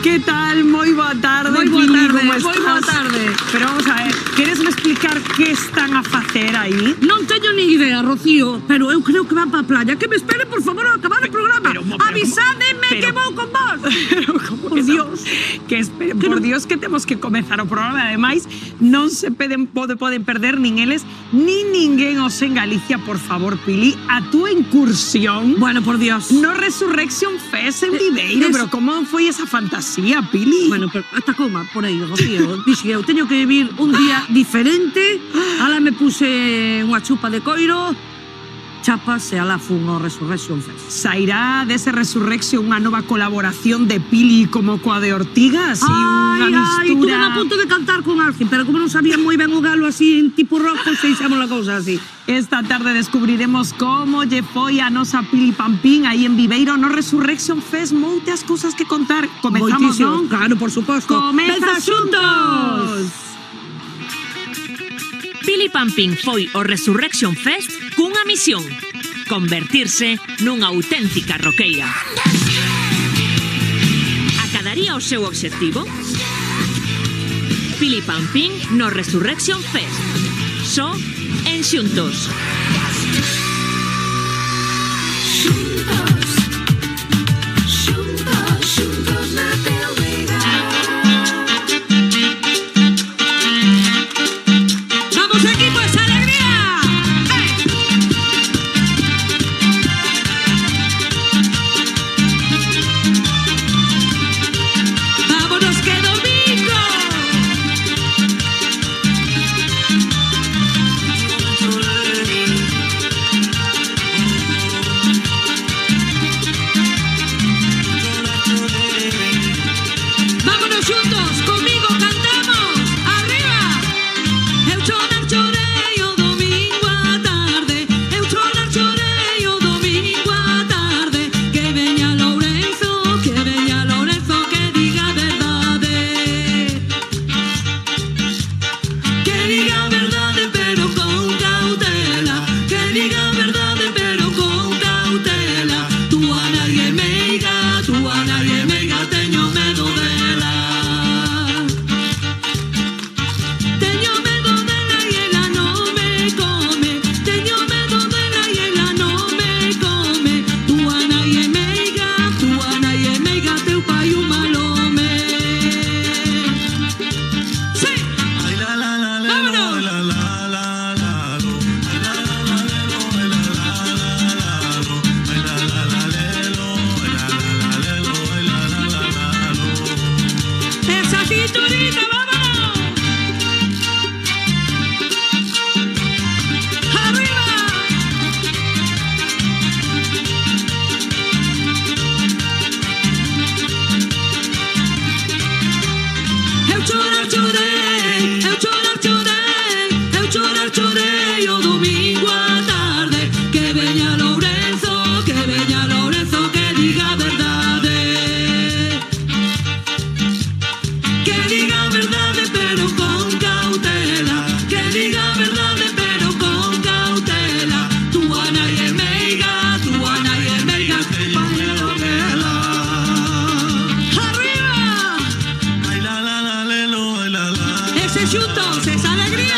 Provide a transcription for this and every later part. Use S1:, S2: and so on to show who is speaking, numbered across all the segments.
S1: Que tal? Moi boa tarde,
S2: Moi boa
S1: Pili,
S2: tarde,
S1: como
S2: moi
S1: estás?
S2: boa tarde.
S1: Pero vamos a ver, queres me explicar que están a facer aí?
S2: Non teño ni idea, Rocío, pero eu creo que van pa playa. Que me esperen, por favor, ao acabar o programa. Avisádeme que vou con vos.
S1: Pero como
S2: Por
S1: que
S2: Dios.
S1: Que esperen,
S2: Que
S1: por
S2: non-
S1: Dios, que temos que comezar o programa. Ademais, non se poden perder nin eles, nin ninguén os en Galicia, por favor, Pili. A túa incursión
S2: Bueno, por Dios.
S1: no Resurrection Fest en Viveiro.
S2: es-
S1: Pero como foi esa fantasía, Pili?
S2: Bueno, pero hasta coma por aí, Rocío. Dixe, eu teño que vivir un día diferente. Ala me puse unha chupa de coiro, chapas e ala fun ao Resurrection Fest.
S1: Sairá dese Resurrection unha nova colaboración de Pili como coa de Ortiga? Así unha
S2: Tuve
S1: mistura...
S2: a punto de cantar con alguén, pero como non sabía moi ben o galo así en tipo rock, pois fixemos a cousa así.
S1: Esta tarde descubriremos como lle foi a nosa Pili Pampín aí en Viveiro no Resurrection Fest. Moitas cousas que contar. Comezamos,
S2: Moitísimo,
S1: non?
S2: claro, por suposto.
S1: Comeza xuntos!
S3: Pili Pampín foi ao Resurrection Fest cunha misión: convertirse nunha auténtica roqueira. Acadaría o seu obxectivo? Pili Pampín no Resurrection Fest. Só en Xuntos.
S2: ¡Vamos, equipo, esa alegría! ¡Vámonos, que domingo! ¡Vámonos juntos! ¡Conmigo cantamos! ¡Arriba! Eu chorei o domingo á tarde. Eu chorei o domingo á tarde. Que veña Lourenzo, que diga a verdade. Que diga a verdade, pero con cautela. Que diga a verdade, pero con cautela. Tu Ana e meiga, teño medo dela. Teño medo dela e ela non me come. Teño medo dela e ela non me come. Tu Ana e meiga, teu pai un mal home. Sí. Vámonos. Esa cinturita, vámonos. Arriba. Eu chorei o domingo á tarde. Que veña Lourenzo, que diga a verdade. Que diga a verdade, pero con cautela. Que diga a verdade, pero con cautela. Tu Ana e meiga, teño medo dela. Arriba. Ese xuntos, esa alegría.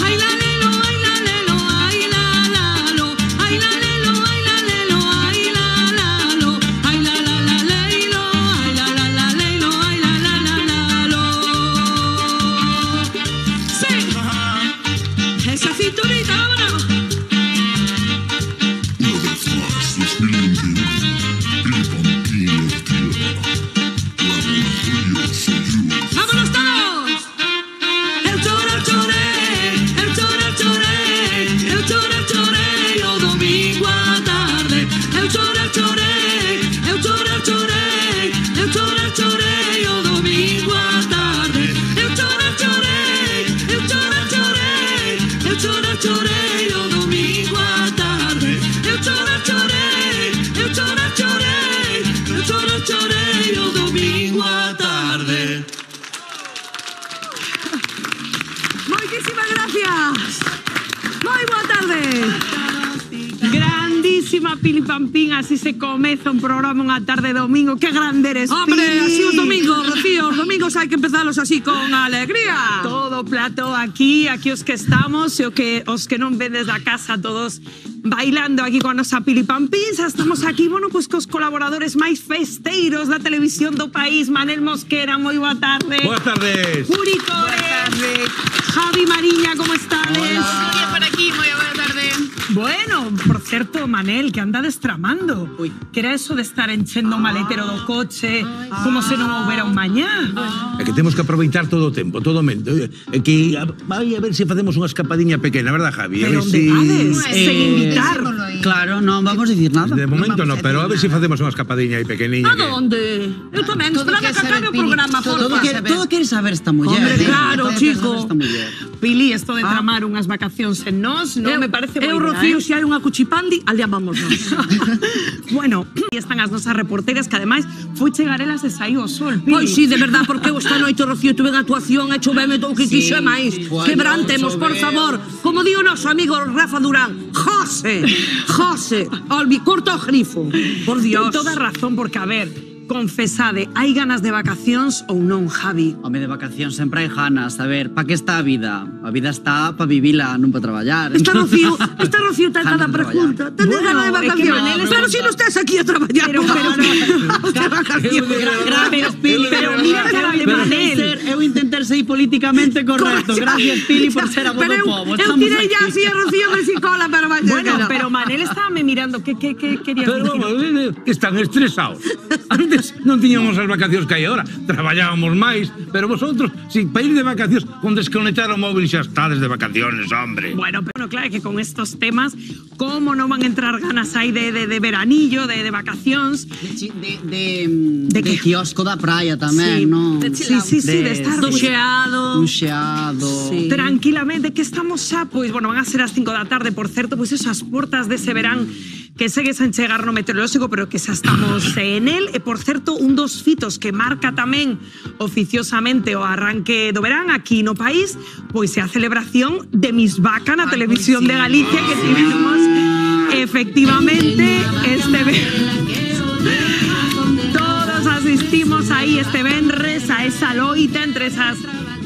S2: Ay la lelo, ay la lelo, ay la lalo. Ay la lelo, ay la lelo, ay la lalo. Ay la la la leilo, ay la la la leilo, ay la la la lalo. Sí. Esa cinturita, vámonos.
S4: Una vez más, 2021, Pili Pampín Ortiga. Laboratorio Soyuz.
S2: ¡Vámonos todos! Eu chorei o domingo á tarde. Eu chorei o domingo á tarde. Eu chorei o domingo á tarde. Eu chorei o domingo á tarde. Moitísimas Moitísimas gracias. Moi boa tarde.
S1: Grandísima Pili Pampín, así se comeza un programa unha tarde de domingo. Que grande eres, Pili.
S2: Hombre, así os domingos, Rocío, os domingos hai que empezalos así con alegría.
S1: Todo plato aquí os que estamos e os que non vedes da casa, todos bailando aquí con a nosa Pili Pampín. Xa estamos aquí, bueno, pues cos colaboradores máis festeiros da televisión do país. Manel Mosquera, moi boa tarde.
S5: Boas tardes.
S1: Uri Core, Javi Mariña, como estades?
S6: Hola. Por aquí, moi boa tarde.
S1: Bueno, por certo, Manel, que andades tramando. Que era eso de estar enchendo o maletero do coche como se non houbera un mañá.
S5: É que temos que aproveitar todo o tempo, todo o momento. É que vai a ver se facemos unha escapadiña pequena, verdad, Javi? A
S1: Pero
S5: ver
S1: onde vades? Sen invitar.
S7: Claro, non vamos dicir nada.
S5: De momento no, pero a ver se facemos unha escapadiña aí pequeniña.
S2: A donde? Eu tamén, esperaba que acabe o programa, porfa.
S7: Todo quere saber esta muller.
S2: Hombre, claro,
S7: Todo quere
S2: chico.
S7: saber esta muller.
S1: Pili, esto de tramar unhas vacacións en nós non me parece boa
S2: Eu,
S1: idea,
S2: Rocío, se hai unha cuchipandi, allá vamos nós.
S1: Bueno, e están as nosas reporteras que ademais foi chegar elas e saiu o sol, Pili.
S2: Pois sí, de verdad, porque eu esta noite, Rocío, tuve unha actuación e choveme todo o que quixo e máis. Quebrantemos, por favor. Como di o noso amigo Rafa Durán, José, corta o grifo. Por Dios.
S1: Ten toda razón, porque, a ver, confesade, hai ganas de vacacións ou non, Javi?
S7: Home, de vacacións sempre hai ganas. A ver, pa que está a vida? A vida está pa vivila, non pa traballar.
S2: Esta Rocío ten cada pregunta. Tenes
S1: Bueno,
S2: ganas de
S1: é que
S2: vacacións.
S1: Manel está-
S2: Pero si non estás aquí a traballar.
S1: Pero-
S2: de vacacións.
S1: Gracias, Pili. Pero mira cara de Manel.
S7: Eu intentar ser políticamente correcto. Gracias, Pili, por ser a voz
S2: Pero
S7: do povo.
S2: eu tirei ya así a Rocío de psicóloga, pero vaya.
S1: Bueno, pero Manel estaba me mirando. ¿Qué querías
S5: Pero
S1: decir?
S5: vamos, están estresados. Antes non tiñamos as vacacións que hai agora, traballábamos máis, pero vosotros, sin para ir de vacacións, con desconectar o móvil xa estades de vacaciones, hombre.
S1: Bueno, pero claro que con estos temas, ¿cómo no van a entrar ganas aí de veranillo, de vacacións?
S7: De
S1: qué?
S7: kiosco da praia tamén,
S1: Sí.
S7: non?
S1: Sí, de estar
S2: do xeado.
S7: Un xeado.
S2: Sí.
S1: tranquilamente, que estamos xa, pois, bueno, van a ser as 5 da tarde, por certo, pois esas portas dese verán que segue sen chegar no meteorolóxico, pero que xa estamos en el. E, por certo, un dos fitos que marca tamén oficiosamente o arranque do verán aquí no país, pois é a celebración de Miss Vaca na televisión de Galicia que tivemos efectivamente este todos asistimos aí este venres a esa loita entre esas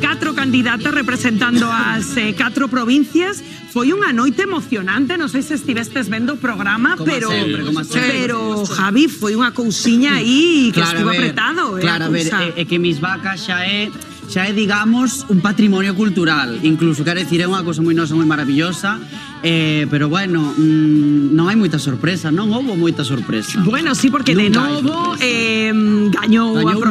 S1: 4 candidatas representando as 4 provincias. Foi unha noite emocionante, non sei se estivestes vendo o programa,
S7: Como
S1: pero
S7: sempre, como sempre.
S1: pero Javi, foi unha cousiña aí que estivo apretado,
S7: Claro, a ver,
S1: cousa.
S7: é que Miss Vaca xa é, digamos, un patrimonio cultural. Incluso, quero dicir, é unha cousa moi nosa, moi maravillosa. Pero bueno, non hai moita sorpresa, non houbo moita sorpresa.
S1: Bueno, sí, porque de
S7: Nunca hai
S1: novo
S7: sorpresa.
S1: gañou a
S7: Gañou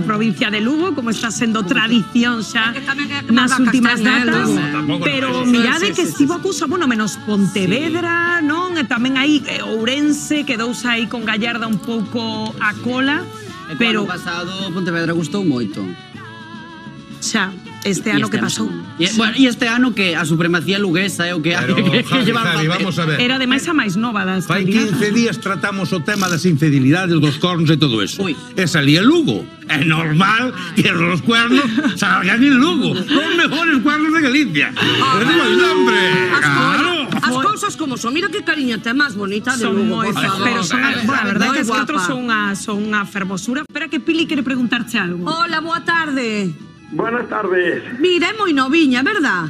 S1: provincia de Lugo, como está sendo tradición xa
S2: É que tamén é que
S1: nas
S2: Vacas
S1: últimas
S2: ten,
S1: datas.
S2: Lugo.
S5: Tampouco
S1: Pero
S5: non
S1: mirade que estivo a cousa, bueno, menos Pontevedra, non? E tamén aí Ourense quedouse aí con Gallarda un pouco a cola,
S7: E
S1: pero
S7: ano pasado Pontevedra gustou moito.
S1: xa, este ano que pasou.
S7: E este ano que a supremacía luguesa é o que hai
S5: Pero,
S7: que
S5: Javi,
S7: llevar
S5: Javi,
S7: papel.
S5: vamos a ver.
S1: Era ademais a máis nova das
S5: Fai
S1: candidatas.
S5: 15 días tratamos o tema das infidelidades, dos cornos e todo eso.
S7: Ui.
S5: E salía Lugo. É normal que los cuernos salgan en Lugo. Los mejores cuernos de Galicia. Es igual, hombre. Claro.
S2: As cousas como son. Mira que cariña ten máis bonita de
S1: Son
S2: Lugo,
S1: moi
S2: por favor.
S1: pero son, bueno, a verdade é que as
S2: Moi
S1: 4
S2: guapa.
S1: son unha fermosura. Espera que Pili quere preguntarche algo.
S2: Hola, boa tarde.
S8: Buenas tardes.
S2: Mira, é moi noviña, verdad?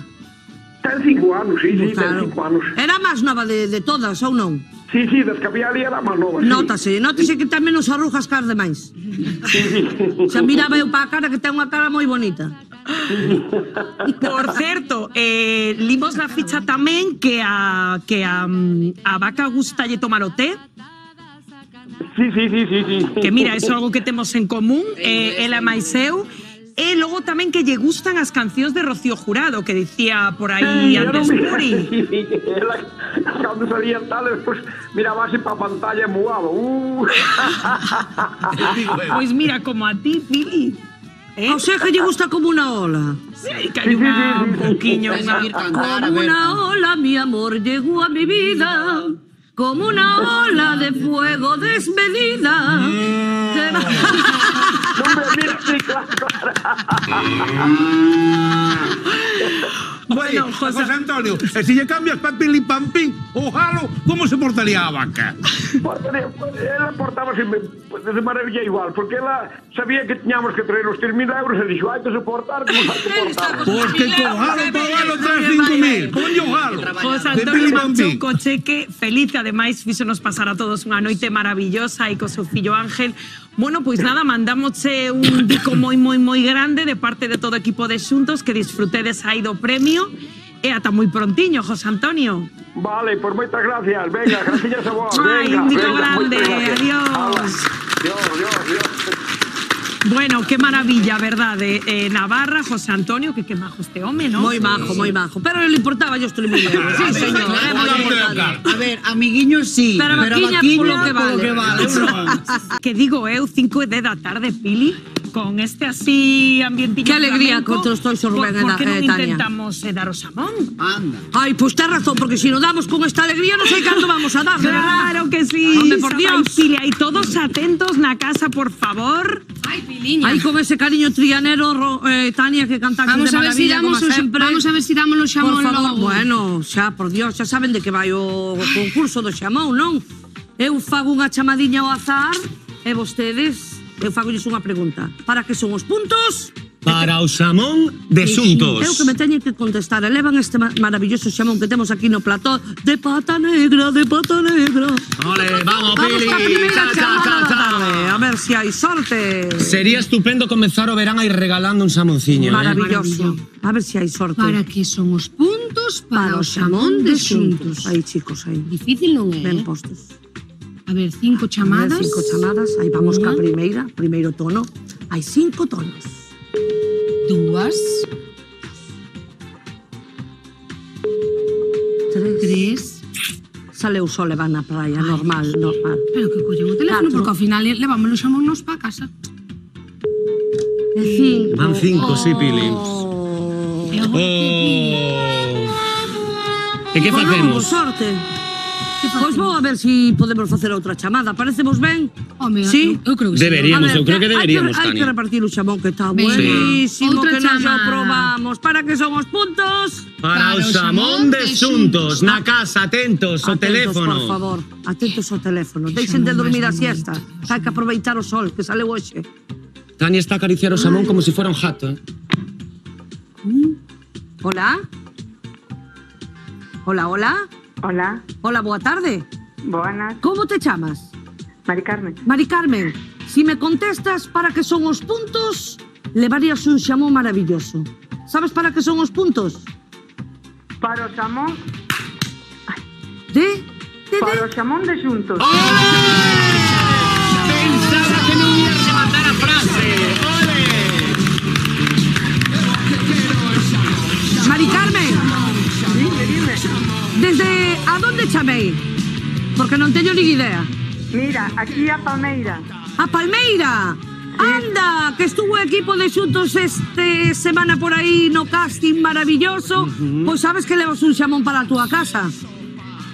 S8: Ten 5 anos, sí, ten
S2: Claro.
S8: 5 anos.
S2: Era a máis nova de todas, ou non?
S8: Sí, das que había ali era máis nova, sí.
S2: Notase que ten menos arrugas que as demais. Xa miraba eu pa a cara que ten unha cara moi bonita.
S1: Por certo, limos na ficha tamén que a Vaca gustalle tomar o té.
S8: Sí.
S1: Que mira, eso é algo que temos en común, ela máis eu. E logo tamén que lle gustan as cancións de Rocío Jurado, que dicía por aí antes Puri.
S8: Cando salían tales, pues miraba así pa pantalla muado.
S1: Pois mira, como a ti, Pili.
S2: O sea que lle gusta como unha ola.
S1: Mira, que hai unha un pouquiño,
S7: Vai seguir
S1: unha...
S7: cantar, a
S2: Como
S7: ver.
S2: una ola, mi amor llegó a mi vida. Como una ola de fuego desmedida.
S8: Hombre, mira, sí, claro.
S5: Bueno, José Antonio, e se lle cambias pa pili pampín o jalo, como se portaría a vaca?
S8: Ela portábase de maravilla igual, porque ela sabía que tiñamos que traer os 3.000 euros e dixo, hai que soportar, como hai que soportar.
S5: Pois que co jalo pa jalo traes 5.000, ponlle o jalo.
S1: José Antonio marchou co cheque feliz, ademais fíxonos pasar a todos unha noite maravillosa e co seu fillo Ángel. Bueno, pois nada, mandamosche un bico moi grande de parte de todo o equipo de Xuntos, que disfrutedes aí do premio e ata moi prontiño, José Antonio.
S8: Vale, pois moitas gracias. Venga, gracias a vos.
S1: Ai, un bico grande, adiós.
S8: Dios.
S1: Bueno, qué maravilla, verdade? Navarra, José Antonio, que majo este home, ¿no?
S2: Moi majo. Pero le importaba yo esto. Sí, señor.
S7: A ver, amiguiños sí,
S2: pero vaquiña polo que vale.
S1: Que digo eu, 5:10 da tarde, Pili, con este así ambientillo.
S2: Qué alegría
S1: flamenco,
S2: con todo esto, Rubén,
S1: ¿Por qué non
S2: Tania?
S1: intentamos dar o xamón?
S7: Anda.
S2: Ay, pues ten razón, porque si no damos con esta alegría, no sé cuándo vamos a dar, de verdad.
S1: Claro que sí.
S2: Hombre, por Dios.
S1: Ay, Pili, ahí todos atentos na casa, por favor.
S6: Ay, Piliña.
S2: Ay, con ese cariño trianero, Tania, que canta aquí
S6: Vamos
S2: de
S6: a ver si
S2: maravilla, como
S6: damos
S2: sempre.
S6: vamos a ver si damos los xamón
S2: Por favor,
S6: logo.
S2: bueno, xa, por Dios, xa saben de que vai o concurso do xamón, non? Eu fago unha chamadiña ao azar e vostedes, eu fagolles unha pregunta. Para que son os puntos?
S9: Para o xamón de Xuntos.
S2: Eu que me teñen que contestar. Elevan este maravilloso xamón que temos aquí no plató de pata negra, de pata negra.
S9: Ole, vamos,
S2: Vamos
S9: Pili.
S2: ca primeira
S9: Cha, cha,
S2: chamada
S9: cha,
S2: da
S9: cha.
S2: tarde. A ver si hai sorte.
S9: Sería estupendo comezar o verán aí regalando un xamonciño,
S2: Maravilloso. A ver si hai sorte.
S6: Para que son os puntos para o xamón de Xuntos.
S2: Aí, chicos, aí.
S6: Difícil non é,
S2: Ben postos.
S6: A ver, 5
S2: A ver,
S6: chamadas.
S2: 5 chamadas. Aí vamos ca
S6: Unha,
S2: primeira, primeiro tono. Hai 5 tonos.
S6: 2, 3.
S2: Sale o sol e van na praia, normal.
S6: Pero que collen o teléfono,
S2: 4.
S6: porque ao final levamos os xamóns pa casa.
S2: E 5.
S9: Van 5, sí, Pili.
S6: E agora
S9: E que facemos?
S2: Sorte. Pois vou a ver si podemos facer outra chamada. Parece vos ben?
S6: Home,
S2: Sí?
S6: eu creo que sí.
S9: Deberíamos, eu creo que deberíamos,
S2: Hai que
S9: Tania.
S2: repartir o xamón que está
S6: Venga.
S2: buenísimo,
S6: Outra
S2: que non xa
S6: chamada.
S2: probamos. Para que son os puntos?
S9: Para o xamón de Xuntos. Na casa, atentos, o
S2: Atentos,
S9: teléfono.
S2: por favor. Atentos ao teléfono. Deixen de dormir a siesta. Hai que aproveitar o sol que sale hoxe.
S9: Tania está a acariciar o xamón como se fora un jato,
S2: Hola? Hola, hola?
S10: Hola,
S2: Hola, boa tarde.
S10: buenas,
S2: Como te chamas?
S10: Mari Carmen.
S2: Mari Carmen, si me contestas para que son os puntos, levarías un xamón maravilloso. Sabes para que son os puntos?
S10: Para o xamón, para o xamón de Xuntos.
S9: Pensaba que non ia rematar a frase.
S2: Mari Carmen,
S10: Dime.
S2: desde a donde chamei? Porque non teño nin idea.
S10: Mira, aquí a Palmeira.
S2: A Palmeira. Anda, que estuvo o equipo de Xuntos este semana por aí no casting maravilloso. Pois sabes que levas un xamón para a túa casa.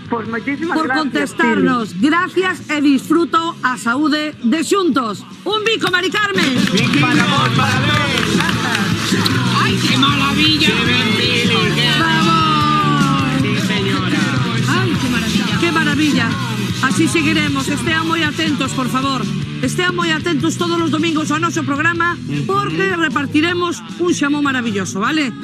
S10: Pois moitísimas
S2: Por
S10: gracias.
S2: contestarnos. Gracias e disfruto a saúde de Xuntos. Un bico, Mari Carmen.
S10: Para vos, para vos.
S6: Ay, qué maravilla.
S2: Vamos.
S9: Sí, señora.
S6: Ay, qué maravilla.
S2: ¡Qué maravilla! Así seguiremos. Estean moi atentos, por favor. Estean moi atentos todos os domingos ao noso programa porque repartiremos un xamón maravilloso, vale?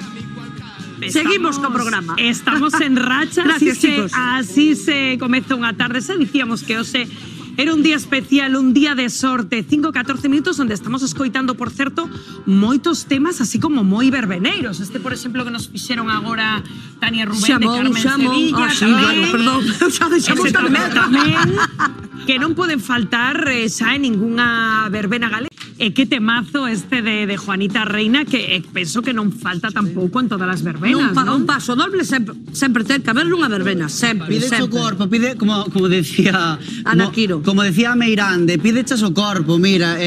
S2: Seguimos co programa.
S1: Estamos en racha.
S2: Gracias, chicos.
S1: Así se comeza unha tarde. Se dicíamos que hoxe era un día especial, un día de sorte. 5:14 minutos onde estamos escoitando, por certo, moitos temas así como moi verbeneiros. Este, por exemplo, que nos fixeron agora Tania Rubén de Carmen Sevilla.
S2: Sí,
S1: tamén.
S2: bueno, perdón. Xa deixamos
S1: Ese
S2: tamén.
S1: que non poden faltar xa en ningunha verbena galega. E que temazo este de Juanita Reina, que penso que non falta tampouco en todas as verbenas,
S2: Un
S1: non?
S2: paso doble sempre ten que haber nunha verbena, sempre,
S7: Pide o
S2: sempre.
S7: corpo, pide, como decía...
S2: Ana Quiro.
S7: Como decía Meirande, pídechas o corpo, mira,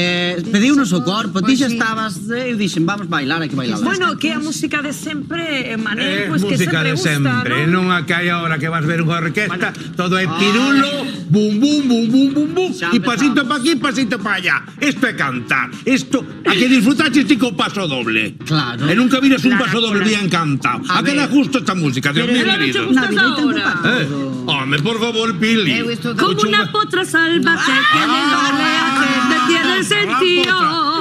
S7: pediunos o corpo, ti xa estabas, eu dixen, vamos bailar, hai que bailar.
S1: Bueno, que a música de sempre, Manel, pues que
S5: música
S1: sempre
S5: de
S1: gusta,
S5: sempre,
S1: ¿no?
S5: non a que hai ahora que vas ver unha orquesta, todo é pirulo, bum bum bum bum bum bum,
S7: Xa
S5: e pasito
S7: empezamos.
S5: pa aquí, pasito pa allá. Isto é cantar. verdad. Isto, a que disfrutaches ti co paso doble.
S7: Claro.
S5: E nunca vires un
S1: Claro,
S5: paso doble bien cantado. A que da justo esta música, Dios mío querido. Home, por favor, Pili.
S2: Como una potra salvaje que en el oleaje te tiene sentido.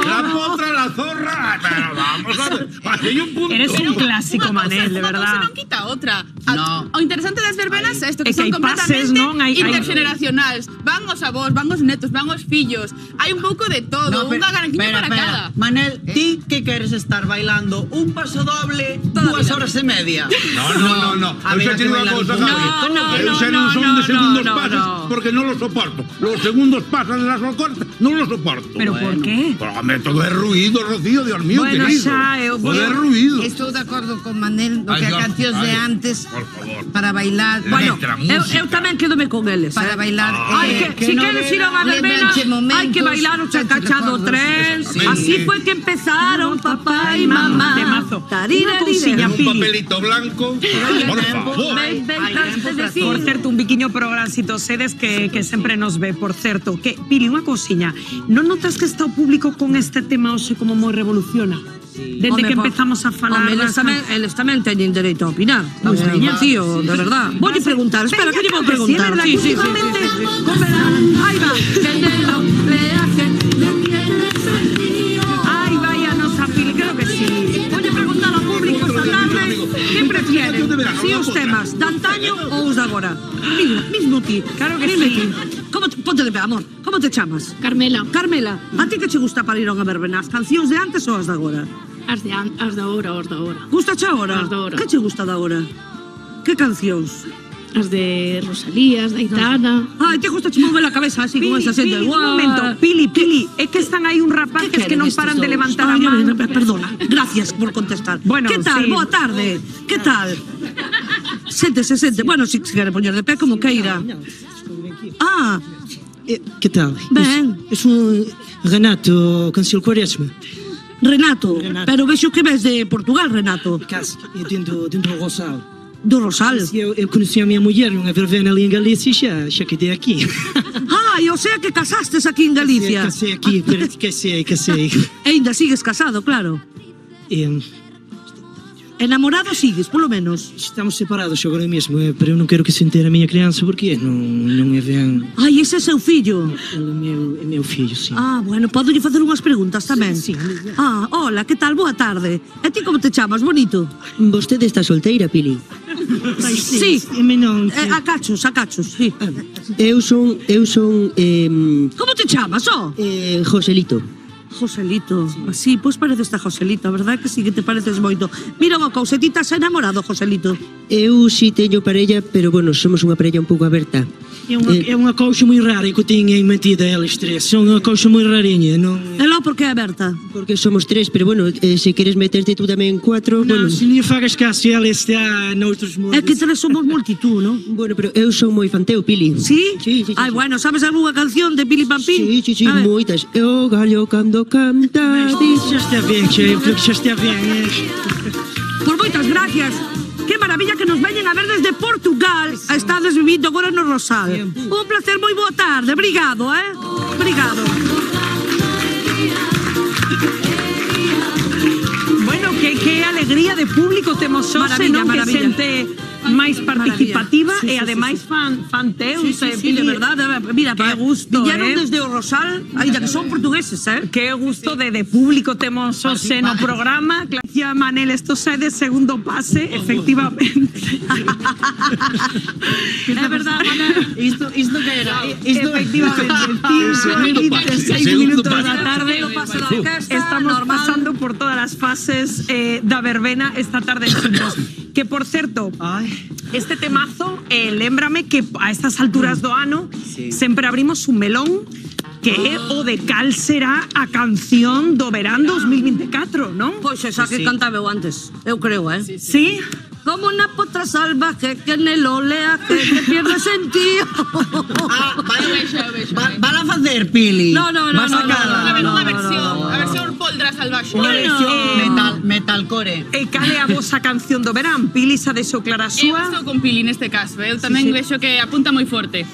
S5: La potra, la zorra. Pero vamos a ver. Hay un punto.
S1: Eres un clásico, Manel, de
S11: Unha cousa
S1: verdad.
S11: non quita outra.
S7: No.
S11: O interesante das verbenas é isto, que
S1: É que
S11: son
S1: hai pases,
S11: completamente
S1: non? Hai-
S11: intergeneracionais. Van os avós, van os netos, van os fillos. Hai un pouco de todo, unha garanquiña para cada.
S7: Manel, ti que queres estar bailando un paso doble 2 horas e media?
S5: No.
S7: A
S5: Eu
S7: ver,
S5: xa te digo unha cousa, Javi. Eu xa non son de segundos pases porque non los soporto. Los segundos pasos de las orquestas non los soporto.
S1: Pero por qué?
S5: Pero, hombre, todo é ruido, Rocío, Dios mío,
S1: Bueno,
S5: querido.
S1: xa,
S5: Todo é ruido.
S12: Estou de acordo con Manel do
S5: Ai,
S12: que a
S5: Dios,
S12: cancións de
S5: ai,
S12: antes
S5: por favor.
S12: para bailar.
S1: Bueno,
S5: Letra,
S1: eu
S5: música.
S1: tamén quedome con eles.
S12: Para bailar.
S1: Si queres ir a unha verbena, hai que bailar o chacachado 3. Así fue que empezaron papá y mamá.
S2: Temazo.
S1: Una cousiña,
S5: Un
S1: Pili.
S5: papelito blanco. Por favor.
S1: Por certo, un biquiño pro gran sito sedes que sempre nos ve, por certo. Que, Pili, unha cousiña. Non notas que está o público con este tema hoxe como moi revoluciona? Desde que empezamos a falar...
S2: Eles tamén teñen dereito a opinar.
S1: Pois veña.
S2: Tío, de verdad. Voulle preguntar, espera, que lle vou preguntar.
S1: Sí,
S2: Sí.
S1: Aí va. Ai, vai a nosa Pili, creo que sí.
S2: Voulle preguntar ao público esta tarde que prefieren, si os temas de antaño ou os de agora. Mira, mismo ti.
S1: Claro que
S2: Dime
S1: sí.
S2: ti. Ponte de pé, amor. Como te chamas?
S13: Carmela,
S2: Carmela, a ti que che gusta para ir a unha verbena? As cancións de antes ou as de agora?
S13: as de ahora, as de ahora.
S2: Gusta che agora?
S13: As de agora.
S2: Que che gusta de agora? Que cancións?
S13: As de Rosalía, as de Aitana.
S2: Ai, te gusta che mover a cabeza así con esa xente.
S1: Un momento, Pili, é que están aí un rapaces que non paran de levantar a man.
S2: Perdona, gracias por contestar.
S1: Bueno,
S2: que tal?
S1: sí.
S2: Boa tarde. Que tal? Séntese. Bueno, si quere poñer de pé como queira. Ah,
S14: Que tal?
S2: ben.
S14: Eu sou Renato Cancil Quaresma.
S2: Renato, pero vexo que ves de Portugal, Renato.
S14: Caso, eu dentro do Rosal.
S2: Do Rosal.
S14: Eu conheci a minha mulher nunha verbena ali em Galícia e xa quedei aqui.
S2: Ah, e o sea que casastes aquí en Galicia.
S14: Casei aqui, casei.
S2: E ainda sigues casado, claro. Enamorado sigues, polo menos.
S14: Estamos separados agora mesmo, pero eu non quero que se entere a miña crianza porque non é ben...
S2: Ai, ese é seu fillo.
S14: É meu fillo, sí.
S2: Ah, bueno, podo lle facer unhas preguntas tamén.
S14: Sí.
S2: Ah, hola, que tal? Boa tarde. E ti como te chamas, bonito?
S15: Vostede está solteira, Pili?
S2: Sí.
S14: Non...
S2: A cachos, sí.
S15: Eu son...
S2: Como te chamas,
S15: Joselito.
S2: Joselito, así, pois pareces a Joselito, a verdade que sí que te pareces moito. Mira unha cousetita, se enamorado, Joselito.
S15: Eu si teño parella, pero bueno, somos unha parella un pouco aberta.
S14: É unha cousa moi rara que eu teño en metida eles tres. Son unha cousa moi rarinha, non...
S2: E logo por que é aberta?
S15: Porque somos 3, pero bueno, se queres meterte tú tamén 4, bueno...
S14: Non, se non fagas caso, ela está noutros mundos.
S2: É que tres somos multitud, non?
S15: Bueno, pero eu son moi fanteo, Pili.
S2: Sí?
S15: Sí.
S2: Ai, bueno, sabes algunha canción de Pili Pampín?
S15: Sí, moitas. E o gallo cando canta...
S14: Xa está ben, xa está ben.
S2: Por moitas gracias. Que maravilla que nos veñen a ver desde Portugal. Estades vivindo agora no Rosal. Un placer, moi boa tarde. Obrigado, Obrigado.
S1: Bueno, que alegría de público temos hoxe, non? Que xente máis participativa e ademais fanteus.
S2: Sí, de verdade. Mira,
S1: que gusto,
S2: viñeron desde o Rosal, ainda que son portugueses,
S1: Que gusto de público temos hoxe no programa. Clacia Manel, esto sai de segundo pase, efectivamente.
S2: É verdade, Manel.
S7: Isto que era?
S1: Efectivamente, 5:26 minutos da tarde. Estamos pasando por todas as fases da verbena esta tarde xuntos. Que, por certo, este temazo, lémbrame que a estas alturas do ano sempre abrimos un melón que é o de cal será a canción do verán 2024, non?
S2: Pois esa que cantaba eu antes, eu creo,
S1: Sí?
S2: Como una potra salvaje que en el oleaje te pierde sentido.
S7: Van a facer, Pili.
S2: No.
S7: Vas a cada.
S11: Unha versión poldra salvaxe.
S7: Unha versión metalcore.
S1: E cal é a vosa canción do verán? Pili, xa deixou clara a
S11: Eu
S1: súa?
S11: estou con Pili neste caso, eu tamén vexo que apunta moi forte.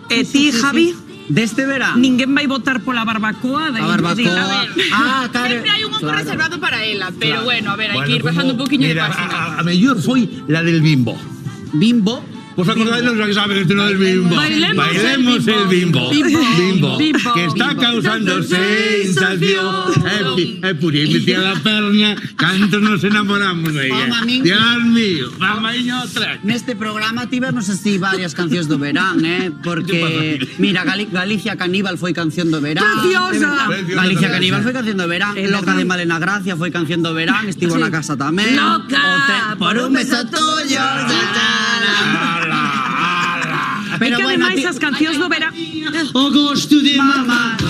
S1: E ti, Javi?
S7: Deste verán.
S1: Ninguén vai votar pola barbacoa.
S7: A barbacoa. Claro.
S11: Sempre hai un oco reservado para ela, pero bueno, a ver, hai que ir
S5: Bueno,
S11: pasando un
S5: como-
S11: poquinho de
S5: mira,
S11: página.
S5: a mellor foi la del bimbo.
S7: Bimbo?
S5: Pues acordáis lo que saben esto del bimbo. Bailemos el bimbo. Bimbo. Que está causando sensación. Puri, metí a la perna, canto nos enamoramos de ella. Dios mío, mamaiño otra.
S7: Neste programa tivemos así varias cancións do verán, porque mira, Galicia Caníbal foi canción do verán.
S2: Preciosa.
S7: Galicia Caníbal foi canción do verán.
S1: É
S7: Loca
S1: verdad.
S7: de Malena Gracia foi canción do verán, estivo na casa tamén.
S2: Loca,
S7: Por un beso tuyo.
S1: Pero que
S7: bueno,
S1: ademais as cancións do verán...
S14: O gosto de mamá. O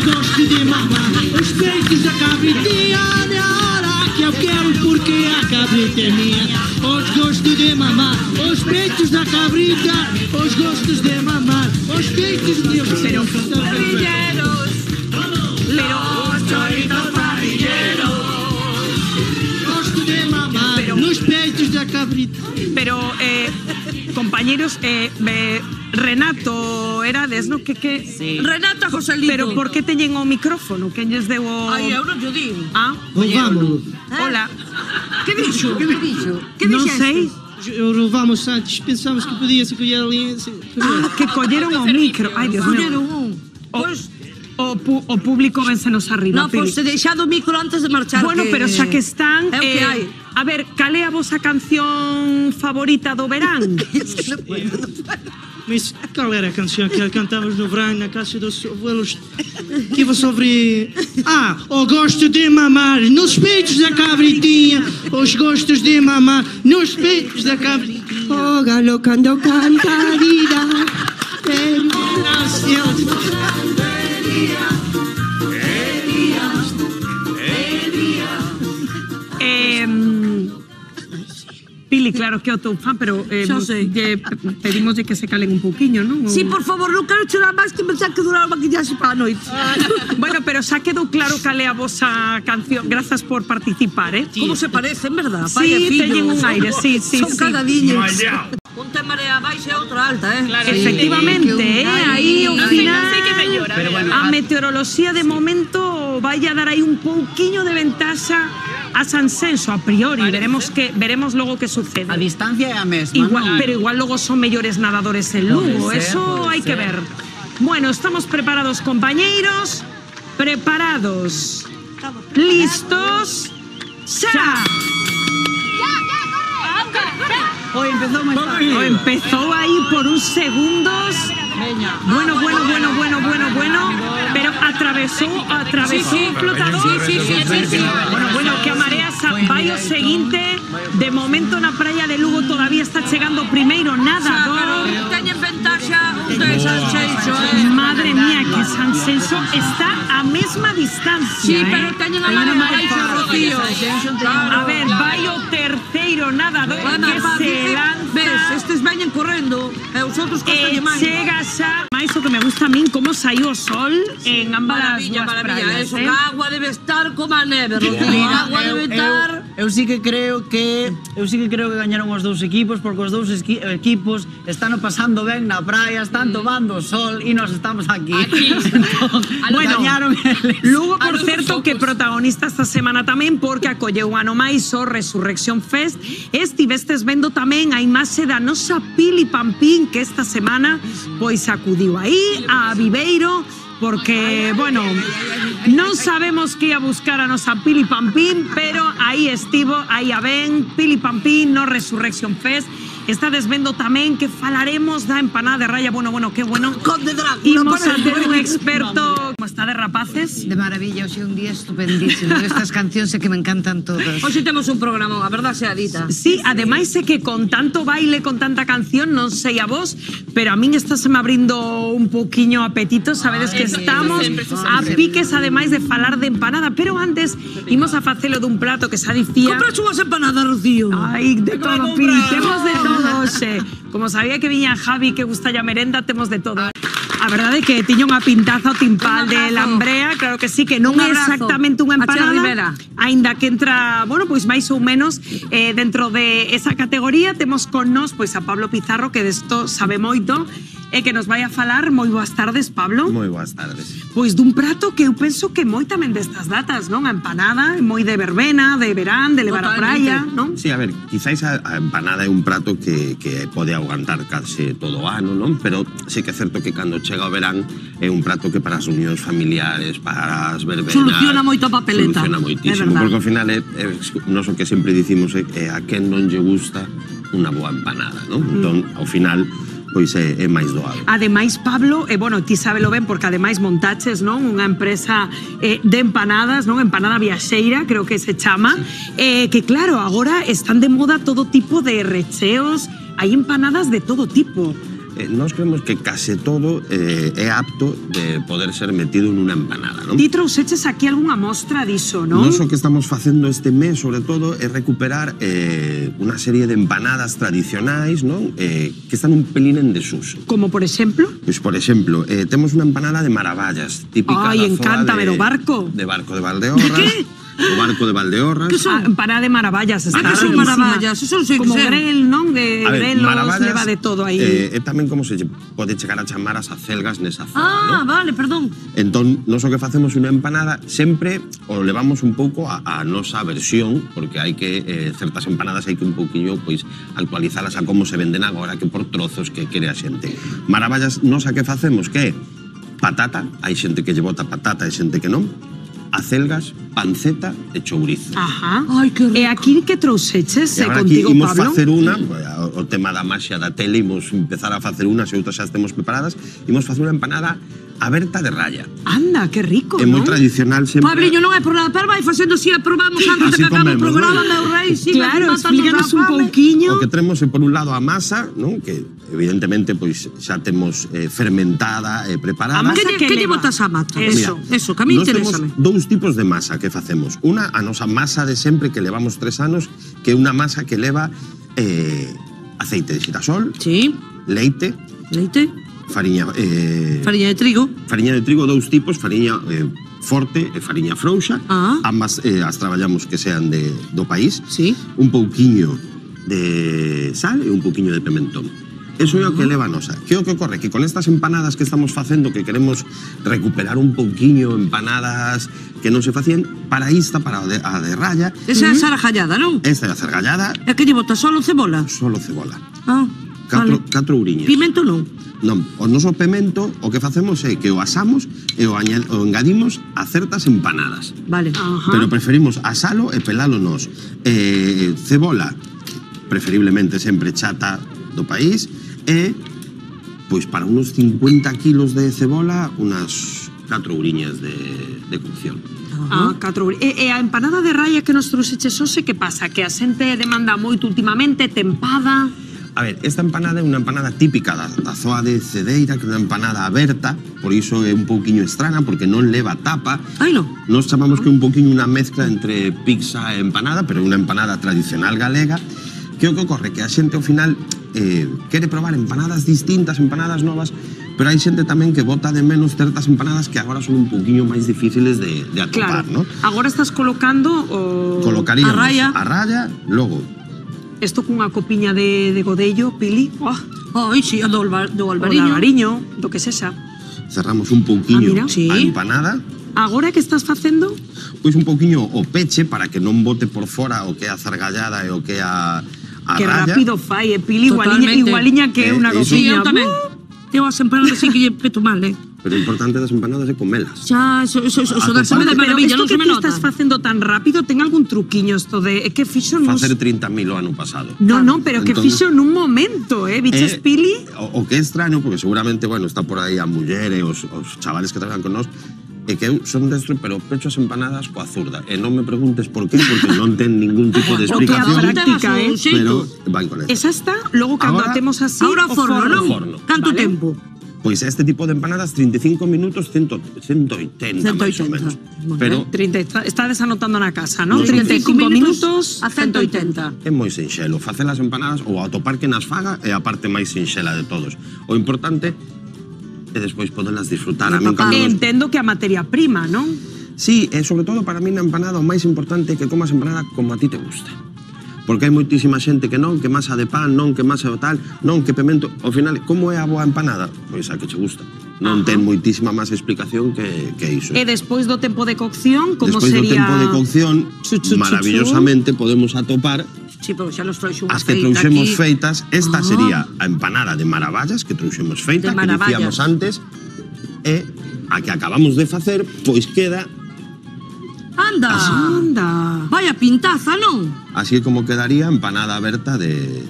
S14: gosto de mamá. Os peitos da cabritinha. De hora que eu quero porque a cabrita é minha. Os gostos de mamá. Os peitos da cabrita. Os gostos de mamá. Os peitos de...
S1: Pero...
S2: Los choritos parrilleros.
S14: Gosto de mamá. Nos peitos da cabrita.
S1: Pero, compañeros, Renato erades, no?
S7: Sí.
S2: Renata Joselito.
S1: Pero por que teñen o micrófono? Quen lles deu o...
S2: Ai, eu non yo digo.
S1: Ah,
S14: Roubámoslo.
S1: hola.
S2: Que dixo? Que dixo? Que
S1: Non
S2: dixeste?
S1: sei.
S14: Roubámos antes. Pensámos que podia se colher ali.
S1: Ah, que colleron o micro. Ai, Dios
S2: Colleron
S1: mío.
S2: un. Pois,
S1: O público vensenos arriba.
S2: no, pois se deixado o micro antes de marchar.
S1: Bueno, pero xa que están...
S2: É o que hai.
S1: A ver, cal é a vosa canción favorita do verán?
S14: Mas qual era a canção que cantávamos no verão na casa dos abuelos? Que iba sobre... Ah, o gosto de mamar nos peitos da cabritinha. Os gostos de mamar nos peitos da cabritinha.
S15: O galo cando canta vida.
S1: Pili, claro que é o teu fan, pero
S2: Xa sei.
S1: pedimos que se calen un pouquiño, non?
S2: Sí, por favor, non quero chorar máis que pensar que durar a maquillaxe para a noite.
S1: Bueno, pero xa quedou claro cal é a vosa canción. Grazas por participar,
S2: Como se parecen, verdad?
S1: Sí, teñen un aire, sí, sí,
S2: Son
S1: sí.
S2: cagadiños. Un ten marea baixa e outra alta,
S1: Efectivamente, aí ao final
S11: sei que mellora.
S7: Pero bueno,
S1: a meteoroloxía de momento vai a dar aí un pouquiño de ventaxa a Sansenso a priori, veremos logo que sucede.
S7: A distancia é a mesma,
S1: Igual,
S7: non?
S1: pero igual luego son mellores nadadores en Lugo,
S7: Puede ser,
S1: eso
S7: puede
S1: hai que
S7: ser.
S1: ver. Bueno, estamos preparados, compañeiros. Preparados. Listos. ¡Xa!
S7: Hoy empezou máis tarde.
S1: Empezou aí por uns segundos. Bueno, pero atravesou o flotador.
S11: Sí.
S1: Bueno, que a marea vai o seguinte. De momento na praia de Lugo todavía está chegando o primeiro nadador.
S2: Teñen ventaxa un ten Sanxenxo,
S1: Madre mía, que Sansenso está a mesma distancia.
S2: Sí, pero teñen a marea baixa, Rocío.
S1: A ver, vai o terceiro nadador que se lanza.
S2: Ves, estes veñen correndo, e os outros costalle máis.
S1: Chega xa. Mais o que me gusta a min, como saiu o sol en ambas as dúas praias.
S2: Eso, que a agua debe estar como a neve, Rocío. A agua debe estar...
S7: Eu sí que creo que gañaron os dous equipos, porque os dous equipos están pasando ben na praia, están tomando sol e nos estamos aquí.
S1: Bueno,
S7: gañaron eles.
S1: Lugo, por certo, que protagonista esta semana tamén, porque acolleu un ano máis o Resurrection Fest. Estivestes vendo tamén a imaxe da nosa Pili Pampín, que esta semana pois acudiu aí a Viveiro, porque, bueno, non sabemos que ia buscar a nosa Pili Pampín, pero aí estivo, aí a ven, Pili Pampín no Resurrection Fest. Estades vendo tamén que falaremos da empanada de raya. Bueno, que bueno.
S2: Conde Drácula.
S1: Imos a ter un experto. Como está de rapaces?
S12: De maravilla, hoxe é un día estupendísimo. Estas cancións é que me encantan todas.
S2: Hoxe temos un programa, a verdad sea dita.
S1: Sí, ademais é que con tanto baile, con tanta canción, non sei a vos, pero a min está se me abrindo un pouquiño apetito. Sabedes que estamos a piques, ademais de falar de empanada, pero antes imos a facelo dun prato que xa dicía...
S2: Compras unhas empanadas, Rocío?
S1: Ai, de todo, Pili, temos de todo, xe. Como sabía que viña Javi, que gusta a merenda, temos de todo. A verdade é que tiña unha pintaza o timpal de Lambrea, claro que sí, que non é exactamente unha empanada, aínda que entra, bueno, pois máis ou menos dentro de esa categoría. Temos con nós pois a Pablo Pizarro, que desto sabe moito, e que nos vai a falar. Moi boas tardes, Pablo.
S16: Moi boas tardes.
S1: Pois dun prato que eu penso que moi tamén destas datas, non? A empanada, moi de verbena, de verán, de levar a praia, non?
S16: Sí, a ver, quizáis a empanada é un prato que pode aguantar case todo o ano, non? Pero sí que é certo que cando chega o verán é un prato que para as reunións familiares, para as verbenas...
S6: Soluciona moito a papeleta.
S16: Soluciona moitísimo, porque ao final nos o que sempre dicimos é a quen non lle gusta unha boa empanada, non? Entón, ao final, pois é máis doado.
S1: Ademais, Pablo, bueno, ti sábelo ben porque ademais montaches, non? Unha empresa de empanadas, non? Empanada viaxeira, creo que se chama, que claro, agora están de moda todo tipo de recheos, hai empanadas de todo tipo.
S16: Nós creemos que case todo é apto de poder ser metido en unha empanada, non?
S1: Ti trouxeches aquí algunha mostra diso, non?
S16: Nós o que estamos facendo este mes, sobre todo, é recuperar unha serie de empanadas tradicionais, non? Que están un pelín en desuso.
S1: Como por exemplo?
S16: Pois, por exemplo, temos unha empanada de Maravallas, típica
S1: da zona
S16: de...
S1: encántame do barco.
S16: De barco de Valdeorras.
S1: ¿De qué?
S16: O barco de Valdeorras.
S1: Que son? Empanada de Maravallas.
S6: Que son Maravallas? Eso non sei
S1: como
S6: que
S1: grel, non? De grelos, leva de todo aí.
S16: É tamén como se pode chegar a chamar as acelgas nesa zona, non?
S6: Vale, perdón.
S16: Entón, nós o que facemos unha empanada sempre o levamos un pouco a nosa versión, porque hai que certas empanadas hai que un pouquiño pois actualizalas a como se venden agora, que por trozos que quere a xente. Maravallas, nós a que facemos que patata, hai xente que lle bota patata e xente que non. Acelgas, panceta e chourizo.
S1: Ajá. Ai, que rico. E aquí que trouxeches contigo,
S16: Pablo? Imos facer unha, o tema da maxia da tele, imos empezar a facer unha, se outras xa estemos preparadas, imos facer unha empanada aberta de raya.
S1: Anda, que rico,
S16: é moi tradicional sempre.
S6: Pabliño, non é por nada, pero vai facendo así, aprobamos antes de que acabe o programa, meu rei.
S1: Claro, explícanos un pouquiño.
S16: O que tenemos é, por un lado, a masa, non? Que evidentemente pois xa temos fermentada e preparada.
S6: A masa que lle botas a mata? Eso, que a mí interésame.
S16: Nós temos dous tipos de masa que facemos. Unha, a nosa masa de sempre, que levamos 3 anos, que é unha masa que leva aceite de xirasol, leite, fariña
S6: de trigo.
S16: Fariña de trigo, dous tipos, fariña forte e fariña frouxa. Ambas as traballamos que sean do país. Un pouquiño de sal e un pouquiño de pimentón. Eso é o que leva a nosa. Que o que ocorre? Que con estas empanadas que estamos facendo, que queremos recuperar un pouquiño empanadas que non se facían, para esta, para a de raya...
S6: Esa é a zaragallada, non?
S16: Esta é a zaragallada.
S6: E que lle botas solo cebola?
S16: Solo cebola.
S6: Vale.
S16: 4 ouriñas.
S6: Pimento non?
S16: Non, o noso pimento o que facemos é que o asamos e o engadimos a certas empanadas.
S6: Vale.
S16: Pero preferimos asalo e pelalo nós. Cebola, preferiblemente sempre chata do país, e pois para unos 50 kilos de cebola, unas 4 ouriñas de cocción.
S1: 4 ouriñas. E a empanada de raya que nos trouxeches hoxe, que pasa? Que a xente demanda moito últimamente, tempada...
S16: A ver, esta empanada é unha empanada típica da zoa de Cedeira, que é unha empanada aberta, por iso é un pouquiño estrana, porque non leva tapa.
S6: Ai, non.
S16: Nos chamamos que é un pouquiño unha mezcla entre pizza e empanada, pero é unha empanada tradicional galega. Que o que ocorre? Que a xente ao final quere probar empanadas distintas, empanadas novas, pero hai xente tamén que bota de menos certas empanadas que agora son un pouquiño máis difíciles de atopar, non?
S1: Agora estás colocando o...
S16: Colocaríamos a raya, logo...
S1: Isto cunha copiña de godello, Pili.
S6: Ai, si, do albariño.
S1: O do albariño, do que sexa.
S16: Cerramos un pouquiño a empanada.
S1: Agora que estás facendo?
S16: Pois un pouquiño o peche para que non bote por fora o que é a zargallada e o que é a
S1: que
S16: raya.
S1: Rápido fai, Pili, igualiña que unha copiña.
S6: Eu tamén. Teo as empanadas así que lle peto mal,
S16: Pero o importante das empanadas é comelas.
S6: Xa, eso dáseme de maravilla, non se me nota.
S1: Pero isto que ti estás facendo tan rápido, ten algún truquiño isto de... que fixo nos...
S16: Facer 30.000 o ano pasado.
S1: Non, pero que fixo nun momento, biches, Pili?
S16: O que é extraño, porque seguramente, bueno, está por aí a muller e os chavales que traballan con nós, é que eu son destro, pero pecho as empanadas coa zurda. E non me preguntes por qué, porque non ten ningún tipo de explicación.
S1: O que a práctica,
S16: pero van con eso.
S1: Esa está, logo cando atemos así,
S6: o forno, non? Canto tempo?
S16: Pois este tipo de empanadas, 35 minutos, 180 máis ou menos.
S1: Pero estades anotando na casa, non? 35 minutos
S6: a 180.
S16: É moi sinxelo. Facer as empanadas ou atopar que nas faga é a parte máis sinxela de todos. O importante é despois poderlas disfrutar.
S1: Entendo que a materia prima, non?
S16: Sí, e sobre todo para mí na empanada o máis importante é que comas empanada como a ti te gusta. Porque hai moitísima xente que non, que masa de pan, non, que masa de tal, non, que pemento. Ao final, como é a boa empanada? Pois a que che gusta. Non ten moitísima máis explicación que iso.
S1: E despois do tempo de cocción, como
S16: Despois
S1: sería?
S16: do tempo de cocción, maravillosamente podemos atopar
S6: Sí, pero xa nos trouxe unha
S16: as que
S6: feita
S16: trouxemos
S6: aquí.
S16: feitas. Esta sería a empanada de maravallas que trouxemos feita,
S6: De
S16: que dicíamos
S6: maravallas.
S16: antes, e a que acabamos de facer, pois queda
S6: Anda. Vaya pintaza, non?
S16: así como quedaría empanada aberta de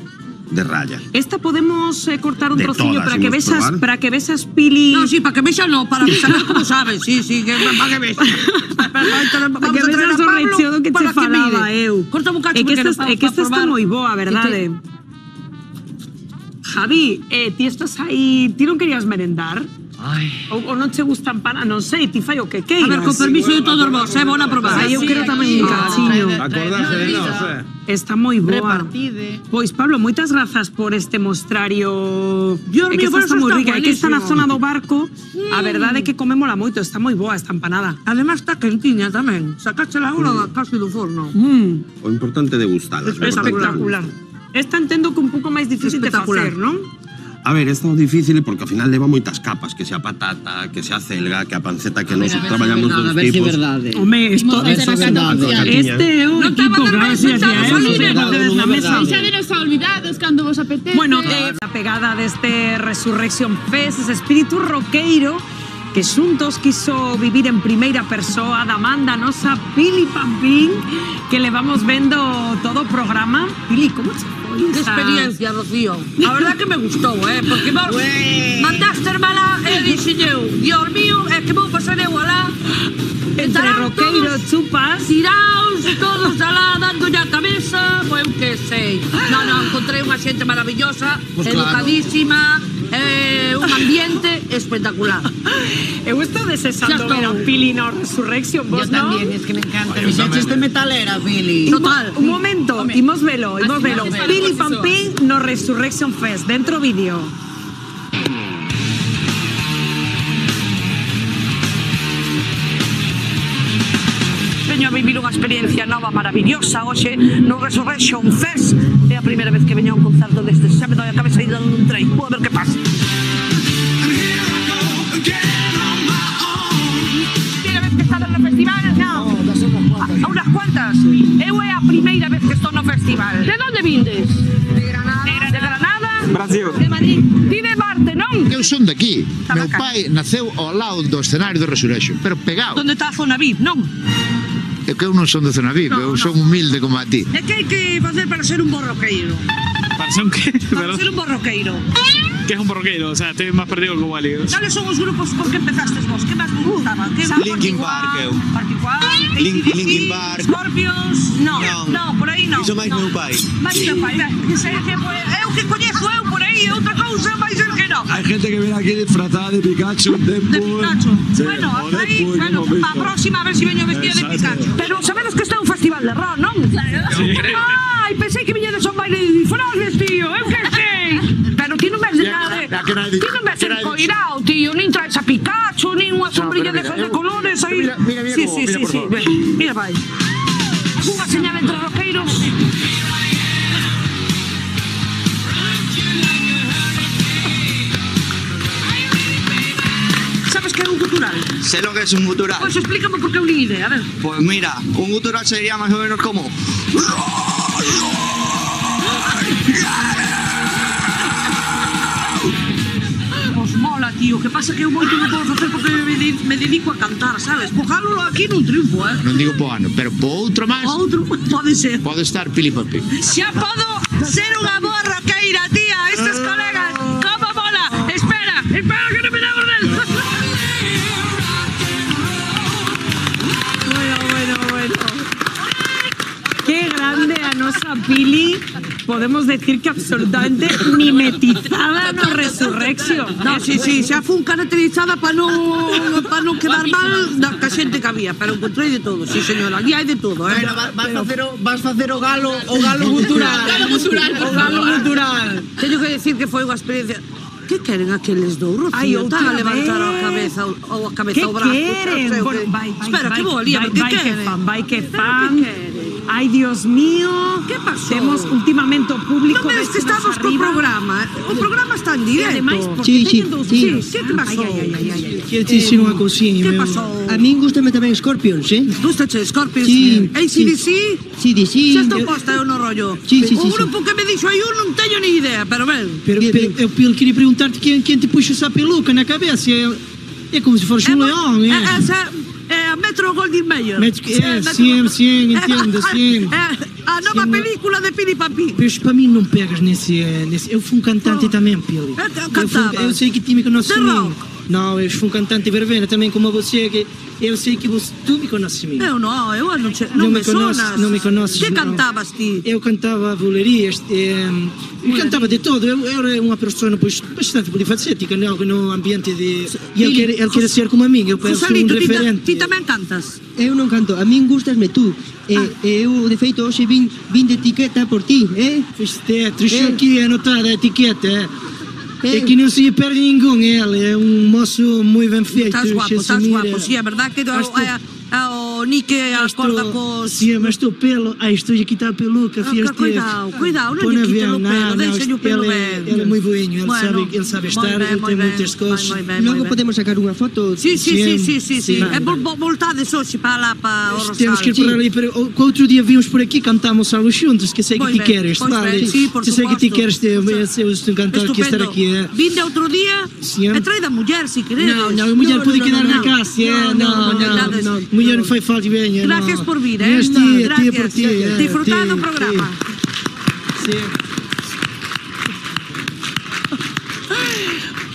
S16: raya.
S1: Esta podemos cortar un
S16: De
S1: trociño
S16: todas,
S1: para que
S16: imos
S1: vexas,
S16: probar.
S1: para que vexas, Pili.
S6: No, sí, para que vexa no, para saber como sabes. Sí, que para que vexa.
S1: Para que vexas o reacción que te falaba, eu.
S6: Corta un cacho
S1: É que
S6: pequeno
S1: esta,
S6: para
S1: é que esta está
S6: probar.
S1: moi boa, verdade? Javi, ti estás aí, ti non querías merendar? Ou non che gusta empanada, non sei, ti fai o que queiras.
S6: A ver, con permiso de todos vos, vou a probar.
S1: Ai, eu quero tamén un cachiño.
S5: Acordarse de nós,
S1: Está moi boa.
S6: Repartide.
S1: Pois, Pablo, moitas grazas por este mostrario.
S6: Dios
S1: É que
S6: mío,
S1: esta
S6: pero
S1: está
S6: eso
S1: moi
S6: está
S1: rica. É que está na
S6: buenísimo.
S1: zona do barco. A verdade é que comémola moito. Está moi boa esta empanada.
S6: Además está quentiña tamén. Sacáchela agora casi do forno.
S16: O importante é degustalas.
S1: Espectacular. Esta entendo que un pouco máis difícil de
S6: Espectacular.
S1: facer, non?
S16: A ver, esta é difícil porque ao final leva moitas capas, que sea patata, que sea celga, que a panceta, que nós traballamos dos tipos.
S1: Home, isto é
S16: verdade.
S1: Este é un equipo, gracias a él. Na mesa.
S11: Xa de nos olvidados cando vos apetece.
S1: Bueno, a pegada deste Resurrection Fest, ese espírito roqueiro que xuntos quiso vivir en primeira persoa da man da nosa Pili Pampín, que le vamos vendo todo o programa. Pili, como se foi
S6: Qué
S1: esa
S6: experiencia, Rocío. A verdad que me gustou, porque vos mandaste hermana e dixen eu, Dios mío, é que vou pasar eu alá.
S1: Entre roqueiro, chupas.
S6: Tiraos todos alá, dándolle a cabeza, pois eu que sei. Non, encontrei unha xente maravillosa,
S1: Pues claro.
S6: educadísima, un ambiente espectacular.
S1: Eu estou desexando ver a Pili no Resurrection, vos,
S12: Yo también, es que me encanta.
S7: Me xiste metalera, Pili.
S6: Total.
S1: Un momento, imos velo, imos velo.
S6: vamos a
S1: Pili
S6: verlo.
S1: Pampín no Resurrection Fest, dentro vídeo.
S6: Veño a vivir unha experiencia nova maravillosa hoxe no Resurrection Fest. É a primeira vez que veño a un concerto destes. Xa me doi a cabeza ida dun trem. Vou a ver que pasa. Primeira vez que estado no festival? Non. A unas cuantas. Eu é a primeira vez que estou no festival. De onde vindes? De Granada. De Granada?
S17: Brasil.
S6: De Madrid. Ti de Marte, non?
S17: Eu son daqui. Meu pai naceu ao lado do escenario do Resurrection, pero pegado.
S6: Onde está a zona VIP, non?
S17: É que eu non son do zona VIP, eu son humilde como a ti.
S6: E que hai que facer para ser un borroqueiro?
S18: ¿Para ser un qué?
S6: Para ser un borroqueiro.
S18: ¿Qué es un borroquero? O sea, estoy más perdido que Wally.
S6: Cales son os grupos por que empezaste vos? Que máis vos gustaba?
S17: Linkin Park, eu.
S6: Particular?
S17: Linkin Park.
S6: Scorpions? Non, non, por aí non.
S17: Iso máis meu pai.
S6: Máis meu pai, que sei que eu que coñezo eu por aí, outra cousa máis ser que non.
S17: Hai gente que viene aquí disfrazada de Pikachu,
S6: De Pikachu. Bueno, hasta aí, bueno, a próxima a ver si veño vestida de Pikachu. Pero sabedes que está un festival de rock, non?
S18: Sí.
S6: Ai, pensei que viñedes a un baile de disfraces, tío, eu que sei. Pero ti non ves de nada de... Ti non ves el coirao, tío, nin traes a Pikachu, nin unha sombrilla de de colores aí.
S17: Mira
S6: Sí,
S17: como,
S6: sí,
S17: mira,
S6: sí,
S17: por
S6: sí.
S17: favor.
S6: Mira, vai. Unha señal entre roqueiros. Sabes que é un gutural?
S17: Sé lo que es un gutural.
S6: Pois explícame porque eu nin idea, a ver.
S17: Pues mira, un gutural sería más o menos como...
S6: Os mola, tío, que pasa que eu moito non podo facer porque me dedico a cantar, sabes? Pojálo aquí non triunfo,
S17: Non digo po ano, pero po outro máis...
S6: Outro, pode ser.
S17: Pode estar Pili Pampín.
S6: Xa podo ser unha boa roqueira, tía, estes colegas. Como mola? Espera que non me damos del.
S1: Bueno. Qué grande a nosa Pili. Podemos decir que absolutamente mimetizada no Resurrection.
S6: No, sí, xa fun caracterizada para non quedar mal da que a xente que había, pero encontrei de todo, sí, señora, ali hai de todo,
S7: Pero vas facer o galo gutural. O galo gutural.
S6: Teño que decir que foi unha experiencia. Que queren aqueles dous, Rocío?
S1: Ai, outra
S6: Están a levantar a
S1: vez.
S6: cabeza ou a cabeza
S1: Que
S6: ao brazo.
S1: queren?
S6: xa sei o
S1: Bueno,
S6: que-
S1: vai,
S6: Espera, que vou ali a ver que queren.
S1: Vai que fan. Ai, Dios mío.
S6: Que pasou?
S1: Temos últimamente o público
S6: Non ves que estamos co programa? O programa está en directo.
S1: Ademais, porque
S15: Sí,
S1: teñen dous
S15: sí.
S1: vídeos.
S6: Que pasou?
S15: Quero dicir unha cousiña.
S6: Que
S15: meu.
S6: pasou?
S15: A min gustame tamén Scorpions,
S6: Gustache Scorpions?
S15: Sí,
S6: ACDC?
S15: CDC.
S6: Xa estou posta eu no rollo.
S15: Sí, sí,
S6: O
S15: sí,
S6: grupo que me dixo aí eu non teño ni idea, pero ben.
S15: Pero eu queria perguntar-te quem te puxa essa peluca na cabeça. É como se fosse um leão, é?
S6: Esa é a Metro Goldwyn Mayer.
S15: Sim, entendo, sim.
S6: A nova película de Pili Papi.
S15: Mas para mim não pegas nesse... Eu fui um cantante também, Pili. Eu sei que time que nós somos. Não, eu fui um cantante verbena também como você, que eu sei que tu me conheces a mim.
S6: Eu non me sonas.
S15: Não me conheces.
S6: Que cantabas ti?
S15: Eu cantava bolerias, cantava de todo. Eu era uma pessoa pois, bastante polifacética, no ambiente de... E ele quer ser como a mim, eu penso um referente.
S6: Ti tamén cantas?
S15: Eu non canto, a min gustasme tú. Eu, de feito, hoxe vin de etiqueta por ti, Fiste, trouxe aqui anotada a etiqueta, É que non se lle perde ningún, ele é un mozo moi ben feito.
S6: Estás guapo, sí, é verdad que o Nike acorda cos...
S15: Sí, mas estou pelo, estou a quitar a peluca,
S6: Cuidado, non lle quiten o pelo, deixen o pelo ben.
S15: Ele é moi boinho, ele sabe estar, ele tem moitas cousas. Logo podemos sacar unha foto.
S6: Sí. É voltades hoxe para lá, para o Rosal.
S15: Temos que ir para ali, pero outro dia vimos por aqui, cantamos algo xuntos, que sei que ti queres, vale? Que sei que ti queres, eu estou encantado de estar aquí.
S6: Vinde outro día e trae da muller, se queredes.
S15: Non, a muller pode quedar na casa, non. Muller non fai falta veña.
S6: Gracias por vir,
S15: Gracias.
S6: Disfrutad do programa.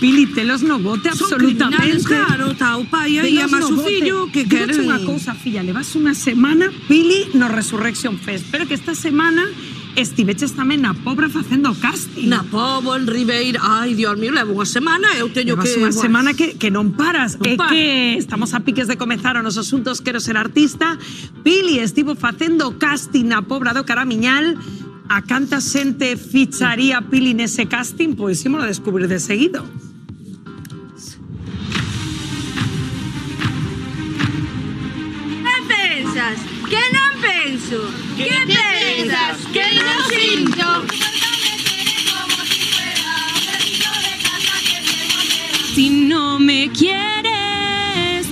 S1: Pili, telos no bote absolutamente.
S6: Claro, está o pai aí, a máis o fillo, que queren...
S1: Digo unha cousa, filla, levas unha semana, Pili, no Resurrection Fest, pero que esta semana estiveches tamén na Pobra facendo casting.
S6: Na Pobo, en Ribeira, ai, Dios mío, levo unha semana, eu teño que...
S1: Levas unha semana que non paras. É que estamos a piques de comezar os nosos asuntos, quero ser artista. Pili estivo facendo casting na Pobra do Caramiñal. A canta xente ficharía Pili nese casting? Pois ímolo descubrir de seguido.
S2: Que non penso? Que pensas? Que non sinto?
S19: Si no me quieres,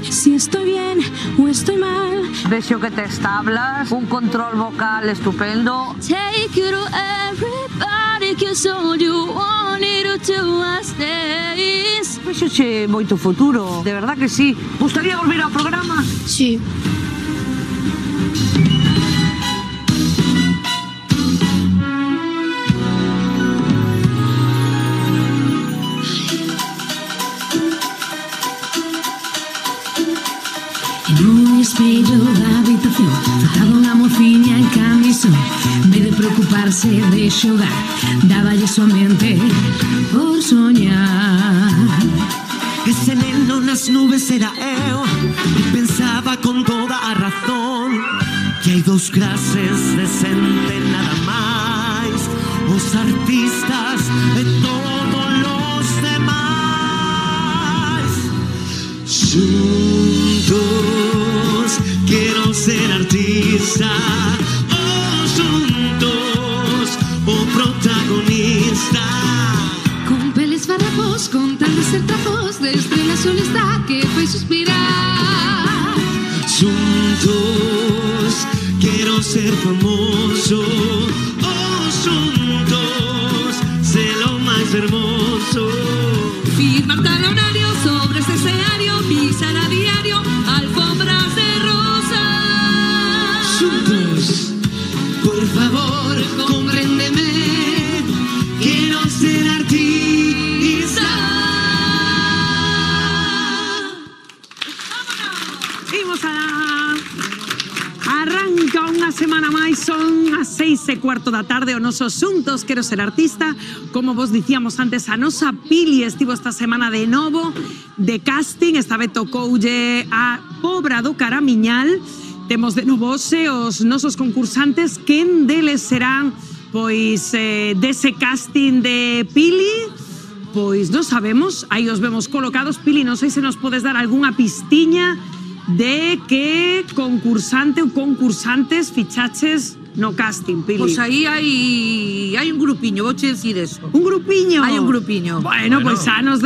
S19: si estoy bien o estoy mal.
S6: Vexo que te establas, un control vocal estupendo.
S19: Take you to everybody, 'cause all you wanted to do was days.
S6: Vexoche moito futuro, de verdad que sí. Gustaría volver ao programa?
S19: Sí.
S2: No espello da habitación faltaba unha mociña en camisón. En vez de preocuparse de xogar, dáballe súa mente por soñar.
S20: Ese neno nas nubes era eu e pensaba con toda a razón que hai dos clases de xente nada máis, os artistas e todos os demais. Juntos quiero ser artista, juntos o protagonista.
S2: Con peles farrapos, con tal de ser trapos, de estrela solista que fai suspirar.
S20: Juntos quiero ser famoso, juntos ser lo más hermoso.
S2: Firmar talonario sobre este escenario, pisar a diario alfombras de rosas.
S20: Juntos, por favor, compréndeme, quiero ser artista.
S1: Imos a... Arranca unha semana máis, son as 6:15 da tarde, o noso Asuntos Quero Ser Artista. Como vos dicíamos antes, a nosa Pili estivo esta semana de novo de casting, esta vez tocoulle a Pobra do Caramiñal. Temos de novo hoxe os nosos concursantes, quen deles serán pois dese casting de Pili? Pois non sabemos, aí os vemos colocados. Pili, non sei se nos podes dar algunha pistiña de que concursante ou concursantes fichaches no casting, Pili.
S6: Pois aí hai un grupiño, vouche decir eso.
S1: Un grupiño?
S6: Hai un grupiño.
S1: Bueno, pois xa nos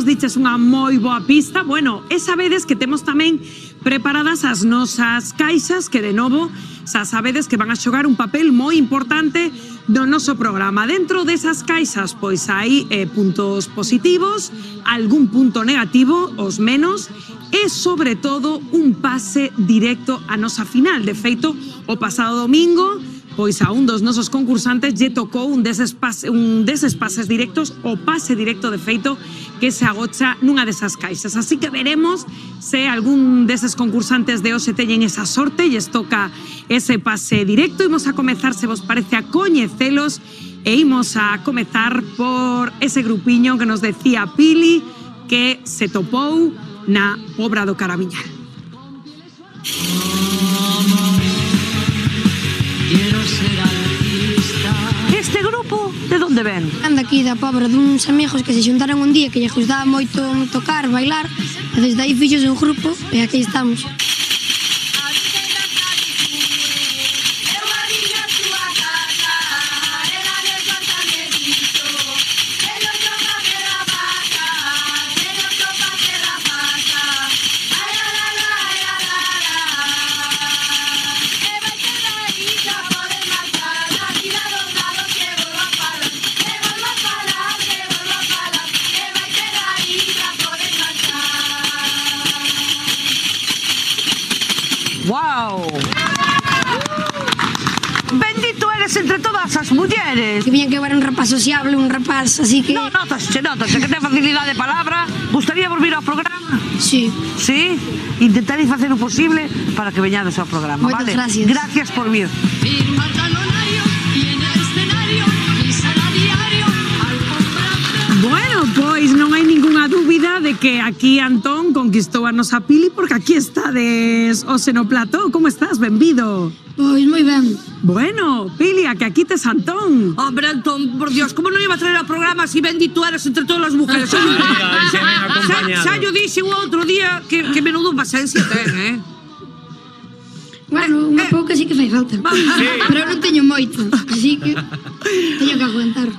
S1: diches unha moi boa pista. Bueno, e sabedes que temos tamén preparadas as nosas caixas que, de novo, xa sabedes que van a xogar un papel moi importante do noso programa. Dentro desas caixas, pois hai puntos positivos, algún punto negativo, os menos, e, sobre todo, un pase directo a nosa final. De feito, o pasado domingo, pois a un dos nosos concursantes lle tocou un deses pases directos, o pase directo, de feito, que se agocha nunha desas caixas. Así que veremos se algún deses concursantes de hoxe teñen esa sorte e lles toca ese pase directo. Imos a comezar, se vos parece, a coñecelos e imos a comezar por ese grupiño que nos decía Pili que se topou na Pobra do Caramiñal.
S6: Este grupo, de onde ven?
S21: Anda aquí da Pobra, duns amigos que se xuntaron un día que lle gustaba moito tocar, bailar, e desde aí fixos un grupo e aquí estamos.
S6: ¡Wow! Bendito eres entre todas as mulleres.
S21: Que viñan que era un rapaz sociable, un rapaz así que...
S6: No, notaste que ten facilidade de palabra. Gustaría volver ao programa?
S21: Sí.
S6: Sí? Intentaréis facer o posible para que veñades ao programa,
S21: Moitas
S6: vale?
S21: gracias.
S6: Gracias por vir.
S1: Bueno, pois non hai ningunha dúbida de que aquí Antón conquistou a nosa Pili, porque aquí estades hoxe no plató. Como estás? Benvido.
S21: Pois moi ben.
S1: Bueno, Pili, a que aquí tes Antón.
S6: Hombre, Antón, por Dios, como non iba a traer ao programa si bendito eres entre todas as mujeres? Xa yo dixe o outro día que menudo paciencia ten,
S21: Bueno, unha pouca sí que fai falta. Pero eu non teño moito, así que teño que aguantar.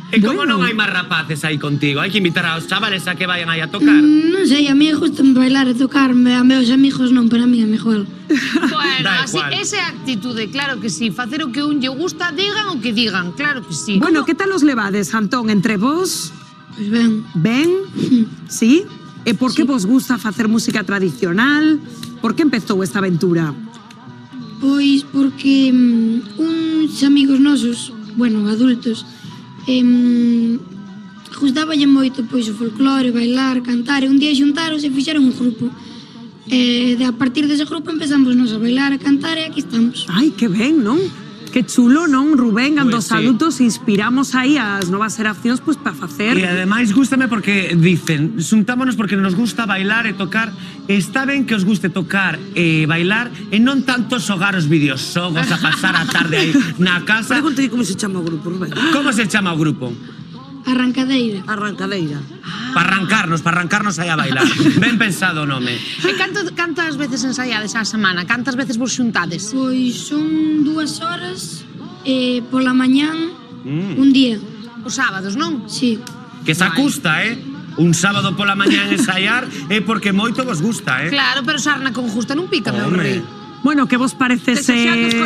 S9: E como non hai máis rapaces aí contigo? Hai que invitar aos chavales a que vayan aí a tocar.
S21: Non sei, a mí gustame bailar e tocarme, a meus amigos non, pero a mí é mejor.
S12: Bueno, así, esa é a actitude, claro que sí. Facer o que un lle gusta, digan o que digan, claro que sí.
S1: Bueno, que tal os levades, Antón, entre vos?
S21: Pois ben.
S1: Ben? Sí? E por que vos gusta facer música tradicional? Por que empezou esta aventura?
S21: Pois porque uns amigos nosos, bueno, adultos, gustaballe moito pois o folclore, bailar, cantar, e un día xuntaron e fixeron un grupo. E a partir dese grupo empezamos nos a bailar, a cantar e aquí estamos.
S1: Ai, que ben, non? Que chulo, non, Rubén? Cando
S9: Pois sí.
S1: adultos inspiramos aí as novas xeracións pois para facer...
S9: E ademais gústame porque dicen, xuntámonos porque nos gusta bailar e tocar. Está ben que os guste tocar e bailar e non tanto xogar os videoxogos a pasar a tarde aí na casa.
S6: Pregúntale como se chama o grupo, Rubén.
S9: Como se chama o grupo?
S21: Arrancadeira.
S6: Arrancadeira.
S9: Para arrancarnos aí a bailar. Ben pensado o nome.
S12: E cantas veces ensaiades á semana? Cantas veces vos xuntades?
S21: Pois son 2 horas pola mañán un día.
S12: Os sábados, non?
S21: Sí.
S9: Que se acusta, Un sábado pola mañán ensaiar é porque moito vos gusta,
S12: Claro, pero sarna con justa non pica, meu rei.
S1: Bueno, que vos parece se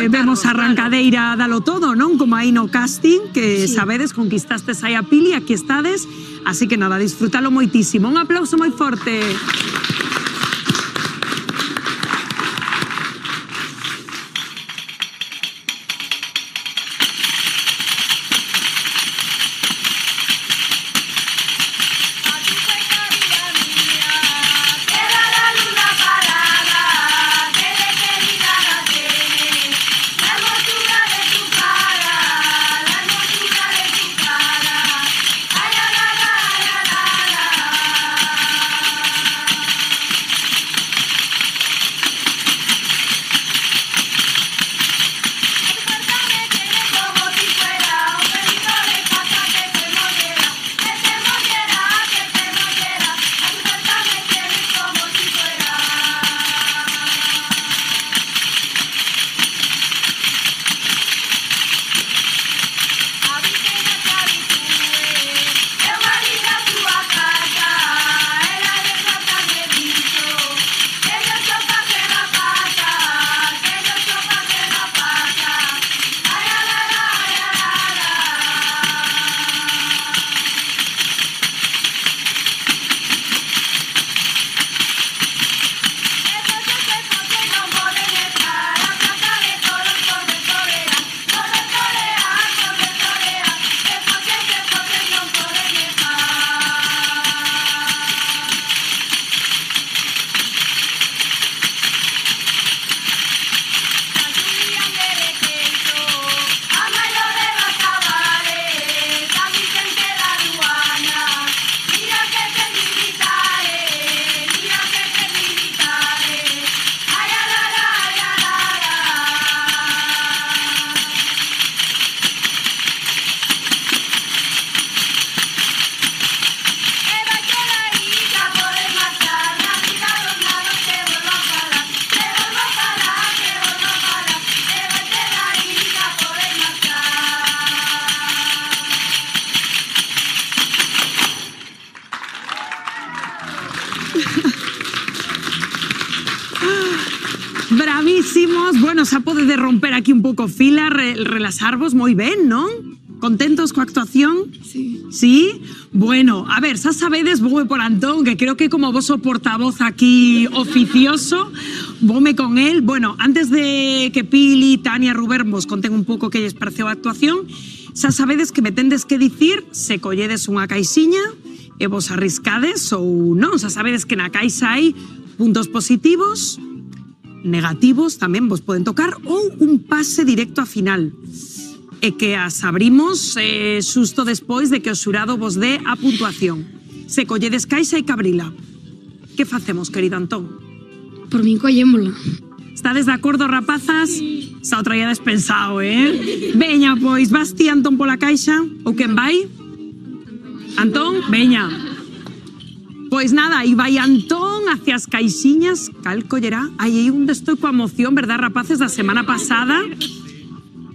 S1: vemos a Arrancadeira dalo todo, non? Como aí no casting, que sabedes, conquistastes aí a Pili, aquí estades. Así que nada, disfrútalo moitísimo. Un aplauso moi forte. seguimos. Bueno, xa podedes romper aquí un pouco fila, relaxarvos moi ben, non? Contentos coa actuación?
S21: Sí.
S1: Sí? Bueno, a ver, xa sabedes, voume por Antón, que creo que como vos o portavoz aquí oficioso, voume con él. Bueno, antes de que Pili, Tania, Rubén vos conten un pouco que lles pareceu a actuación, xa sabedes que me tendes que dicir se colledes unha caixiña e vos arriscades ou non. Xa sabedes que na caixa hai puntos positivos, negativos, tamén vos poden tocar, ou un pase directo a final. E que as abrimos xusto despois de que o xurado vos dé a puntuación. Se colledes caixa e cabrila. Que facemos, querido Antón?
S21: Por min collémola.
S1: Estades de acordo, rapazas? Xa o traíades pensado, Veña, pois, vas ti, Antón, pola caixa? Ou quen vai? Antón, veña. Pois nada, aí vai Antón hacia as caixiñas. Cal collerá? Aí onde estou coa emoción, verdad, rapaces, da semana pasada,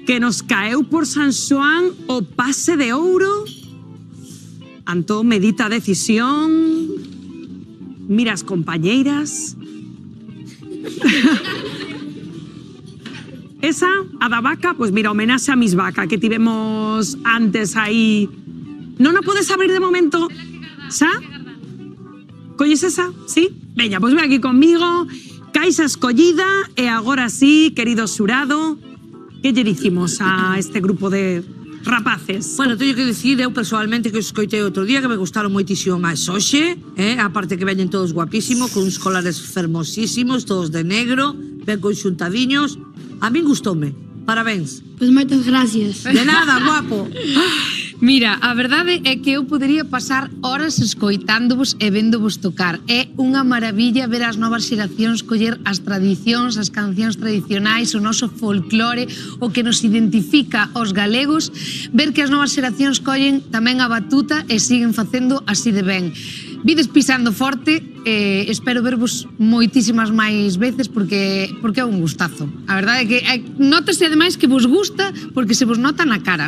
S1: que nos caeu por San Xoán o pase de ouro. Antón medita a decisión, mira as compañeiras. Esa, a da vaca, pois mira, homenaxe a mis vaca que tivemos antes aí. Non a podes abrir de momento, xa? Colles esa? Sí? Veña, pois ven aquí conmigo, caixa escollida, e agora sí, querido xurado, que lle dicimos a este grupo de rapaces?
S6: Bueno, teño que dicir, eu personalmente que os escoitei outro día, que me gustaron moitísimo máis hoxe, aparte que veñen todos guapísimos, con uns colares fermosísimos, todos de negro, ben conxuntadiños. A min gustoume. Parabéns.
S21: Pois moitas gracias.
S6: De nada, guapo.
S12: Mira, a verdade é que eu podería pasar horas escoitándovos e véndovos tocar. É unha maravilla ver as novas xeracións coller as tradicións, as cancións tradicionais, o noso folclore, o que nos identifica aos galegos, ver que as novas xeracións collen tamén a batuta e siguen facendo así de ben. Vides pisando forte, espero vervos moitísimas máis veces porque é un gustazo. A verdade é que notase ademais que vos gusta porque se vos nota na cara.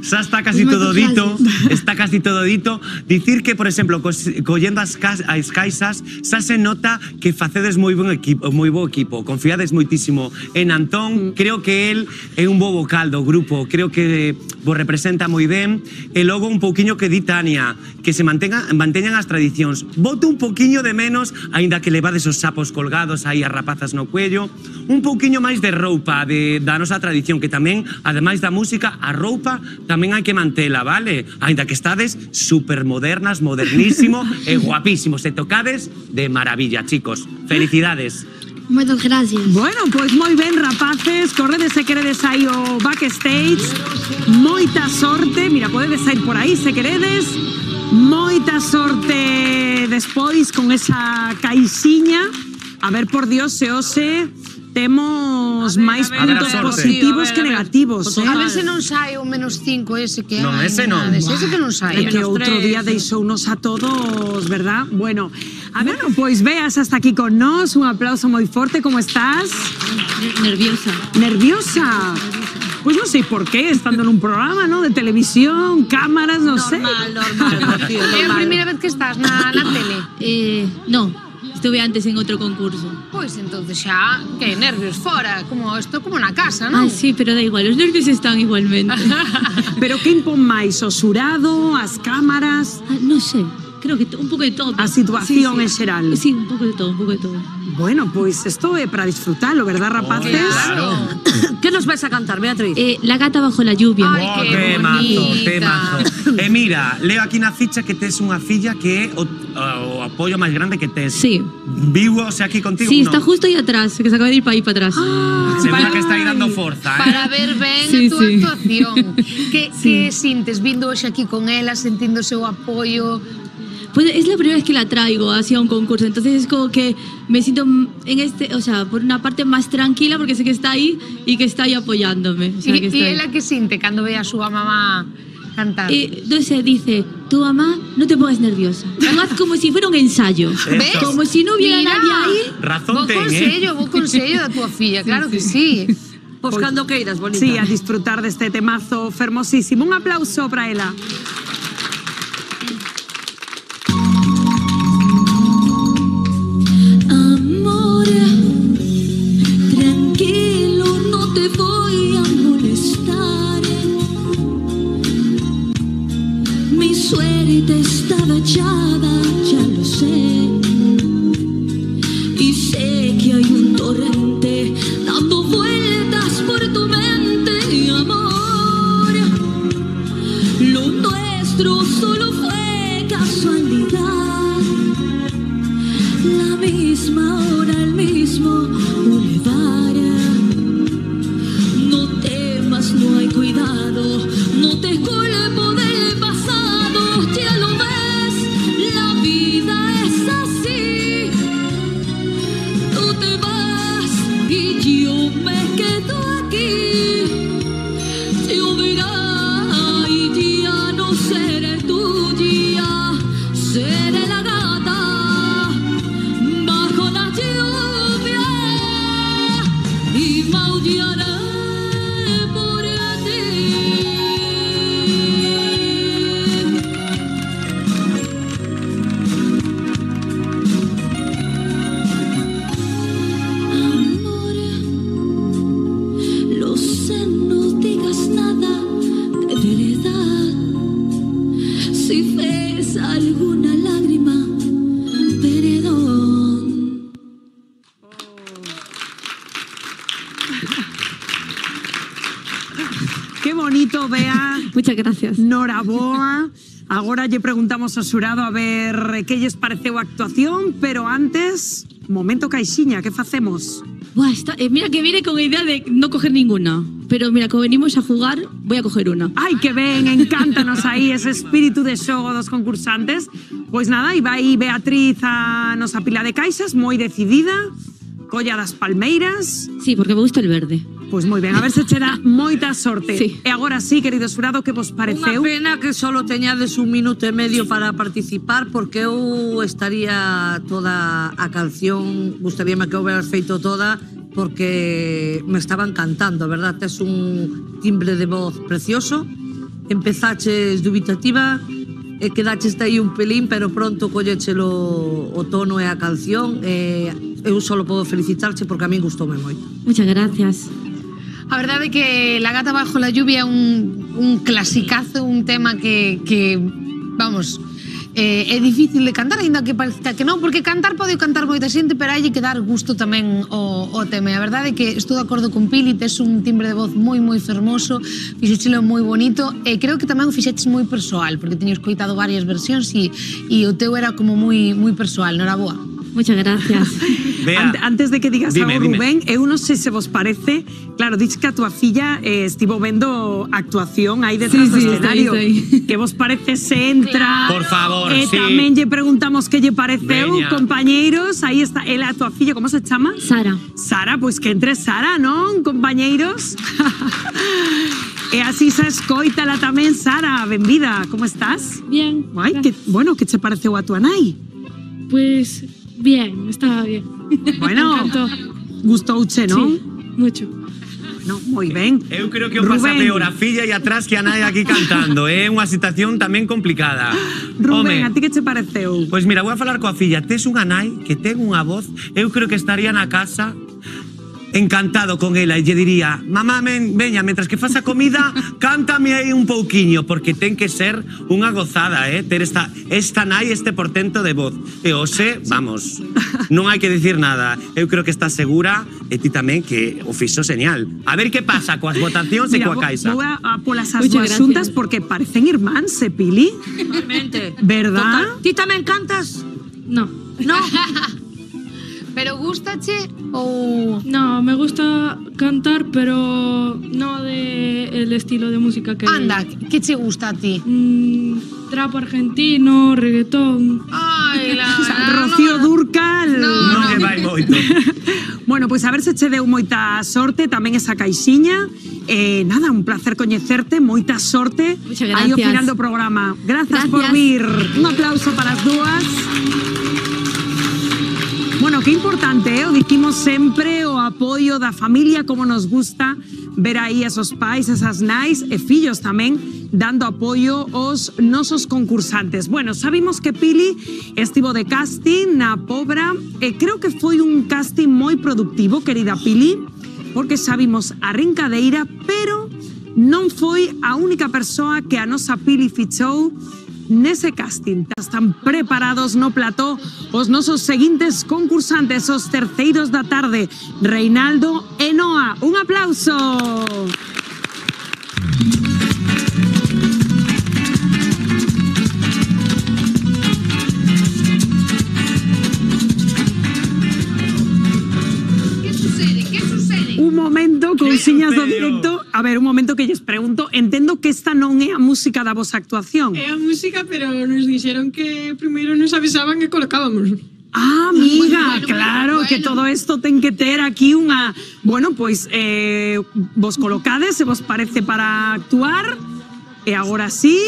S9: Xa está casi todo dito, está casi todo dito. Dicir que, por exemplo, collendo as caixas, xa se nota que facedes moi bo equipo, confiades moitísimo en Antón, creo que él é un bo vocal do grupo, creo que vos representa moi ben, e logo un pouquiño que di Tania, que se manteñan as tradicións. Boto un pouquiño de menos, aínda que levades os sapos colgados aí as rapazas no cuello, un pouquiño máis de roupa da nosa tradición, que tamén, ademais da música, a roupa tamén hai que mantela, vale? Aínda que estades supermodernas, modernísimo e guapísimos. E tocades de maravilla, chicos. Felicidades.
S21: Moitas gracias.
S1: Bueno, pois moi ben, rapaces, corredes se queredes aí o backstage. Moita sorte, mira, podedes ir por aí se queredes. Moita sorte despois con esa caixiña. A ver, por Dios, se hoxe temos máis puntos positivos que negativos.
S12: A ver se non sai o menos 5 ese que hai.
S9: Non, ese non.
S12: Ese que non sai.
S1: É que outro día deixounos a todos, verdad? Bueno, a ver, pois veas hasta aquí con nós. Un aplauso moi forte. Como estás?
S13: Nerviosa.
S1: Nerviosa? Pues non sei por qué, estando nun programa, ¿no? De televisión, cámaras, non sei.
S12: Normal. É a primeira vez que estás na tele?
S13: No. Estuve antes en outro concurso.
S12: Pois entonces xa, que nervios fora, como isto como na casa, non?
S13: Ah, sí, pero da igual, os nervios están igualmente.
S1: Pero que impón máis, o xurado, as cámaras?
S13: Non sei, creo que un pouco de todo.
S1: A situación en xeral?
S13: Sí, un pouco de todo, un pouco de todo.
S1: Bueno, pois isto é para disfrutalo, verdad, rapaces?
S6: Claro. ¿Qué nos vais a cantar, Beatriz?
S13: La gata bajo la lluvia.
S12: Ay, qué bonita.
S9: E mira, leo aquí na ficha que tes unha filla que é o apoio máis grande que tes.
S13: Sí.
S9: Vivo, o sea, aquí contigo,
S13: Sí,
S9: ¿no?
S13: está justo aí atrás, que se acaba de ir para aí para atrás.
S9: Segura que está aí dando forza,
S12: Para ver ben a túa actuación. Que sintes vindo hoxe aquí con ela, sentindo o seu apoio?
S13: Pues es la primera vez que la traigo hacia un concurso, entonces es como que me siento en o sea, por una parte más tranquila porque sé que está ahí y que está ahí apoyándome. O sea,
S12: E ela que sinte cando ve a súa mamá cantar?
S13: Entonces dice, tu mamá, no te pongas nerviosa. Tú haz como si fuera un ensayo.
S12: ¿Ves?
S13: Como si no hubiera nadie ahí.
S9: Razón ten,
S12: Bo consello da túa filla, claro que sí.
S6: Pois cando queiras, bonita.
S1: Sí, a disfrutar deste temazo fermosísimo. Un aplauso para ela.
S19: te voy a molestar. Mi suerte estaba echada, ya lo sé. Y sé que hay un torrente dando vueltas por tu mente, amor. Lo nuestro solo fue casualidad. La misma hora, el mismo bulevar. No temas, no hay cuidado, no te culpo del pasado. Ya lo ves, la vida es así. Tú te vas y yo me quedo aquí. Lloverá y ya no seré tuya, seré la gata bajo la lluvia y maullaré por ti. Amor, lo sé, no digas nada de verdad. Si ves alguna lágrima, perdón.
S1: Qué bonito, Bea.
S13: Muchas gracias.
S1: Noraboa. Agora lle preguntamos ao xurado a ver que lles pareceu a actuación, pero antes, momento caixiña, que facemos?
S13: Buah, mira que viene con la idea de no coger ninguna. Pero mira, como venimos a jugar, voy a coger una.
S1: Ai, que ben, encántanos aí ese espírito de xogo dos concursantes. Pois nada, e vai Beatriz a nosa pila de caixas, moi decidida, colla das palmeiras.
S13: Sí, porque me gusta el verde.
S1: Pois moi ben, a ver se che dá moita sorte.
S13: Sí.
S1: E agora sí, querido xurado, que vos pareceu?
S6: Unha pena que solo teñades 1 minuto e medio para participar, porque eu estaría toda a canción, gustaríame que houberas feito toda, porque me estaban cantando, verdad? Tes un timbre de voz precioso, empezaches dubitativa e quedaches aí un pelín, pero pronto collechelo o tono e a canción, e eu solo podo felicitarche porque a min gustoume moito.
S13: Muchas gracias.
S12: A verdade é que La gata bajo la lluvia é un clasicazo, un tema que vamos, é difícil de cantar, ainda que parezca que non, porque cantar pode cantar moita xente, pero hai que dar gusto tamén ao tema. E a verdade é que estou de acordo con Pili, tes un timbre de voz moi fermoso, fixéchelo moi bonito, e creo que tamén o fixeches moi persoal, porque teño escoitado varias versións e o teu era como moi persoal. Noraboa.
S13: Muchas gracias.
S1: Antes de que digas
S9: Dime,
S1: algo,
S9: dime.
S1: Rubén, eu non sei se vos parece, claro, dices que a túa filla estivo vendo actuación aí detrás do escenario. Que vos parece se entra?
S9: Por favor, sí.
S1: Tamén lle preguntamos que lle pareceu,
S9: Veña.
S1: compañeiros. Aí está, ela, a túa filla, como se chama?
S13: Sara.
S1: Sara, pois que entre Sara, non, compañeiros? E así se escoitala tamén, Sara, benvida, como estás?
S13: Bien.
S1: Ai, que, bueno, que che pareceu a túa nai?
S13: Pues bien, estaba bien.
S1: Bueno,
S13: Me encantó.
S1: gustouche, non?
S13: Sí, mucho.
S1: No, moi ben.
S9: Eu creo que o pasa
S1: Rubén.
S9: peor a filla e atrás que a nai aquí cantando. É unha situación tamén complicada.
S1: Rubén, a ti que che pareceu?
S9: Pois mira, vou a falar coa filla. Tes unha nai que ten unha voz, eu creo que estaría na casa encantado con ela e lle diría: mamá, veña, mentras que faz a comida, cántame aí un pouquiño, porque ten que ser unha gozada, ter esta nai, este portento de voz. E hoxe, vamos, non hai que dicir nada. Eu creo que está segura, e ti tamén, que o fixo señal. A ver que pasa coas votacións e
S1: Mira,
S9: coa caixa.
S1: vou a polas as
S13: Muchas
S1: dúas
S13: gracias.
S1: xuntas porque parecen irmáns, Pili?
S6: Totalmente.
S1: ¿Verdad?
S6: Ti tamén cantas?
S13: No.
S6: No.
S12: Pero gustache ou...
S13: No, me gusta cantar, pero no de el estilo de música que...
S12: Anda, que che gusta a ti?
S13: Trap argentino, reggaetón.
S12: Ai, la
S1: O sea, Rocío Dúrcal.
S9: Non lle vai moito.
S1: Bueno, pois a ver se che deu moita sorte tamén esa caixiña. Nada, un placer coñecerte, moita sorte.
S13: Muchas
S1: aí ao
S13: gracias.
S1: final do programa. Gracias por
S13: Gracias.
S1: vir. Un aplauso para as dúas. Bueno, que importante, o dicimos sempre o apoio da familia, como nos gusta ver aí esos pais, esas nais e fillos tamén dando apoio aos nosos concursantes. Bueno, sabimos que Pili estivo de casting na Pobra e creo que foi un casting moi productivo, querida Pili, porque xa vimos a Rincadeira, pero non foi a única persoa que a nosa Pili fichou nese casting. Están preparados no plató os nosos seguintes concursantes, os terceiros da tarde, Reinaldo e Noa. Un aplauso. Un momento, cousiñas do directo. A ver, un momento que lles pregunto. Entendo que esta non é a música da vosa actuación.
S3: É a música, pero nos dixeron que primeiro nos avisaban e colocábamos.
S1: Ah, amiga, claro, que todo isto ten que ter aquí unha... Bueno, pois, vos colocades, se vos parece para actuar, e agora sí,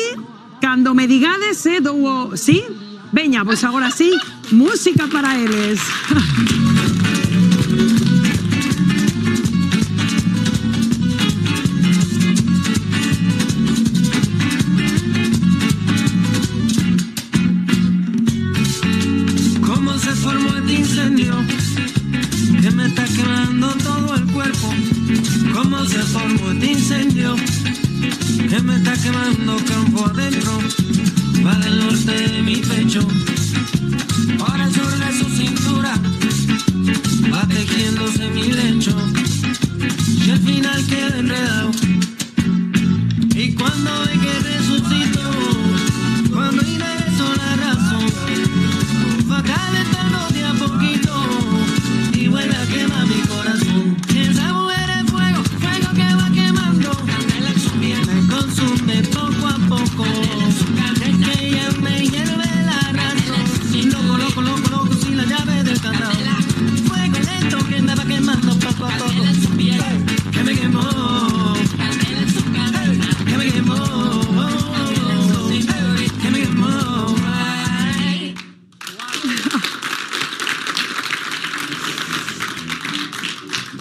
S1: cando me digades, dou o... Sí? Veña, pois agora sí, música para eles.
S20: Que me está quemando todo el cuerpo. ¿Cómo se formó este incendio? Que me está quemando campo adentro. Va del norte de mi pecho. Por el sur de su cintura. Va tejiéndose mi lecho. Y al final queda enredado. Y cuando ve que resucito, cuando ingreso la razón, va calentando de a poquito. Y vuelve a quemar mi corazón. Esa mujer es fuego, fuego que va quemando. Me consume poco a poco. Es que ella me hierve la razón. Loco, loco, loco, loco, sin la llave del candado. Fuego lento que me va quemando poco a poco. Que me quemó. Que me quemó. Que me quemó.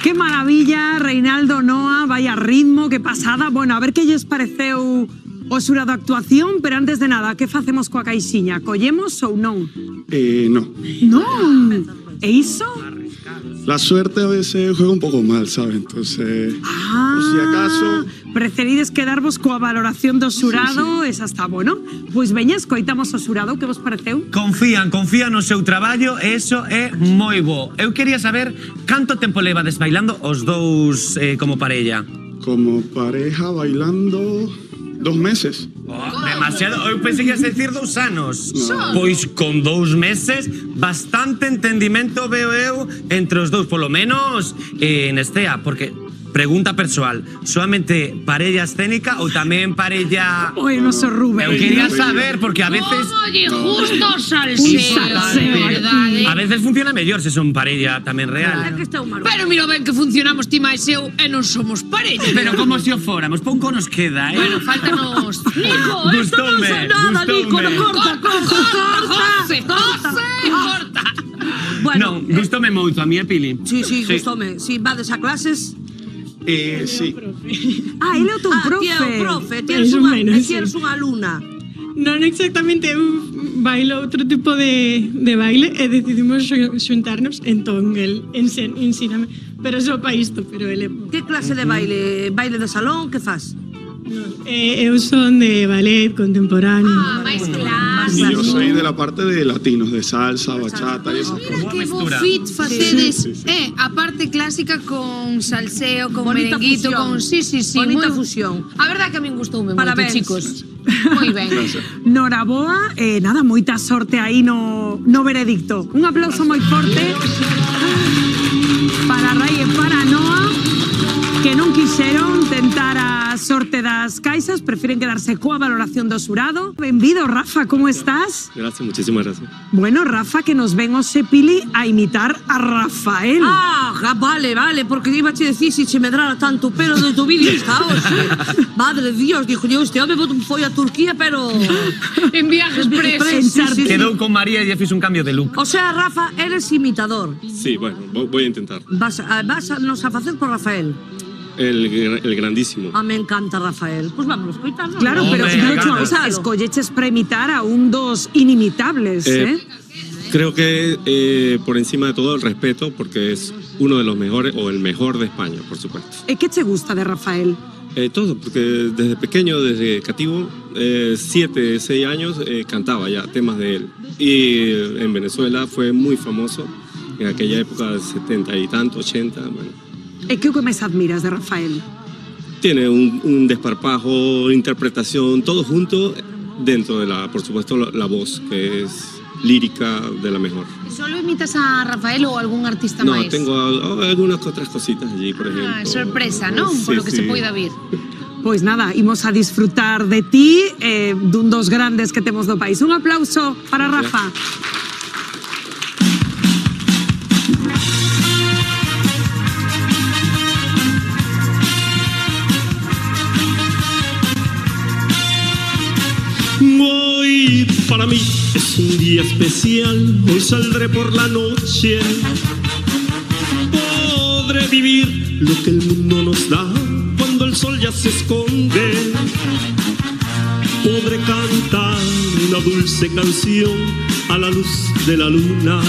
S1: Qué maravilla, Reinaldo, Noa, vaya ritmo, que pasada. Bueno, a ver que lles pareceu o xurado actuación, pero antes de nada, que facemos coa caixiña? Collemos ou non?
S22: No.
S1: Non. E iso?
S22: La suerte a veces juega un poco mal, ¿sabes? Entonces, por si acaso...
S1: Preferides quedarvos coa valoración do xurado, esa está, bueno. Pois veña, escoitamos o xurado, que vos pareceu?
S9: Confían no seu traballo e iso é moi bo. Eu quería saber canto tempo levades bailando os dous como parella.
S22: Como pareja bailando 2 meses.
S9: Demasiado, eu pensei que ibas a decir 2 anos. Pois con 2 meses, bastante entendimento veo eu entre os dous, polo menos Nestea, porque... Pregunta persoal, solamente parella escénica ou tamén parella...
S1: Oi, noso Rubén.
S9: Eu quería saber, porque a veces...
S12: Oye, justo salseo, verdade.
S9: A veces funciona mellor se son parella tamén real.
S12: Pero mira ben que funcionamos ti máis eu e non somos parella.
S9: Pero como se o fóramos, pouco nos queda,
S12: Bueno, faltanos... Nico,
S6: esto non sei nada, Nico, no, corta.
S9: Non, gustoume moito, a mí e Pili.
S6: Sí, gustoume. Si vades a clases...
S22: Sí.
S1: Ah, ele é o teu profe.
S6: Ti é o profe, tienes unha alumna.
S3: Non exactamente, eu bailo outro tipo de baile e decidimos xuntarnos, entón el ensíname, pero só pa isto, pero ele...
S6: Que clase de baile? Baile de salón, que faz?
S3: Eu son de ballet contemporáneo.
S12: máis
S22: Y yo soy de la parte de latinos, de salsa, bachata y esas cosas.
S12: Que bo fit facedes a parte clásica con salseo, con
S6: bonita
S12: merenguito,
S6: fusión.
S12: con... Sí,
S6: Bonita
S12: moi...
S6: fusión.
S12: A verdad que a min gustoume moito,
S6: Parabéns.
S12: chicos. Moi ben.
S1: Noraboa, nada, moita sorte aí no veredicto. Un aplauso moi forte para Rai e para Noa, que non quixeron tentar a sorte das caixas, prefieren quedarse coa valoración do xurado. Benvido, Rafa, como estás?
S22: Gracias, muchísimas gracias.
S1: Bueno, Rafa, que nos ven hoxe, Pili, a imitar a Rafael.
S6: Vale, porque iba a te decir si che medrara tanto pelo de tu vídeo está hoxe. Madre de Dios, dijo yo, este home foi a Turquía, pero...
S12: En viajes presos.
S9: Quedou con María e lle fiz un cambio de look.
S6: O sea, Rafa, eres imitador.
S22: Sí, bueno, voy a intentar.
S6: Vas a nos a facer por Rafael.
S22: El grandísimo.
S6: Me encanta Rafael. Pues vamos a escoitarlo.
S1: Claro, pero escolleches para imitar a un dos inimitables,
S4: Creo que por encima de todo el respeto, porque es uno de los mejores o el mejor de España, por supuesto.
S1: ¿Qué te gusta de Rafael?
S4: Todo, porque desde pequeño, desde cativo, 7, 6 años, cantaba ya temas de él. Y en Venezuela fue muy famoso en aquella época de 70 y tanto, 80. Bueno.
S1: ¿Qué más admiras de Rafael?
S4: Tiene un desparpajo, interpretación, todo junto dentro de por supuesto, la voz, que es lírica de la mejor.
S12: ¿Solo imitas a Rafael o algún artista
S4: No,
S12: más?
S4: tengo algunas otras cositas allí, por ejemplo.
S12: Sorpresa, ¿no? Por lo que se pueda ver.
S1: Pois nada, imos a disfrutar de ti, dun dos grandes que temos do país. Un aplauso para Rafa.
S8: Hoy para mí es un día especial, hoy saldré por la noche. Podré vivir lo que el mundo nos da cuando el sol ya se esconde. Podré cantar una dulce canción a la luz de la luna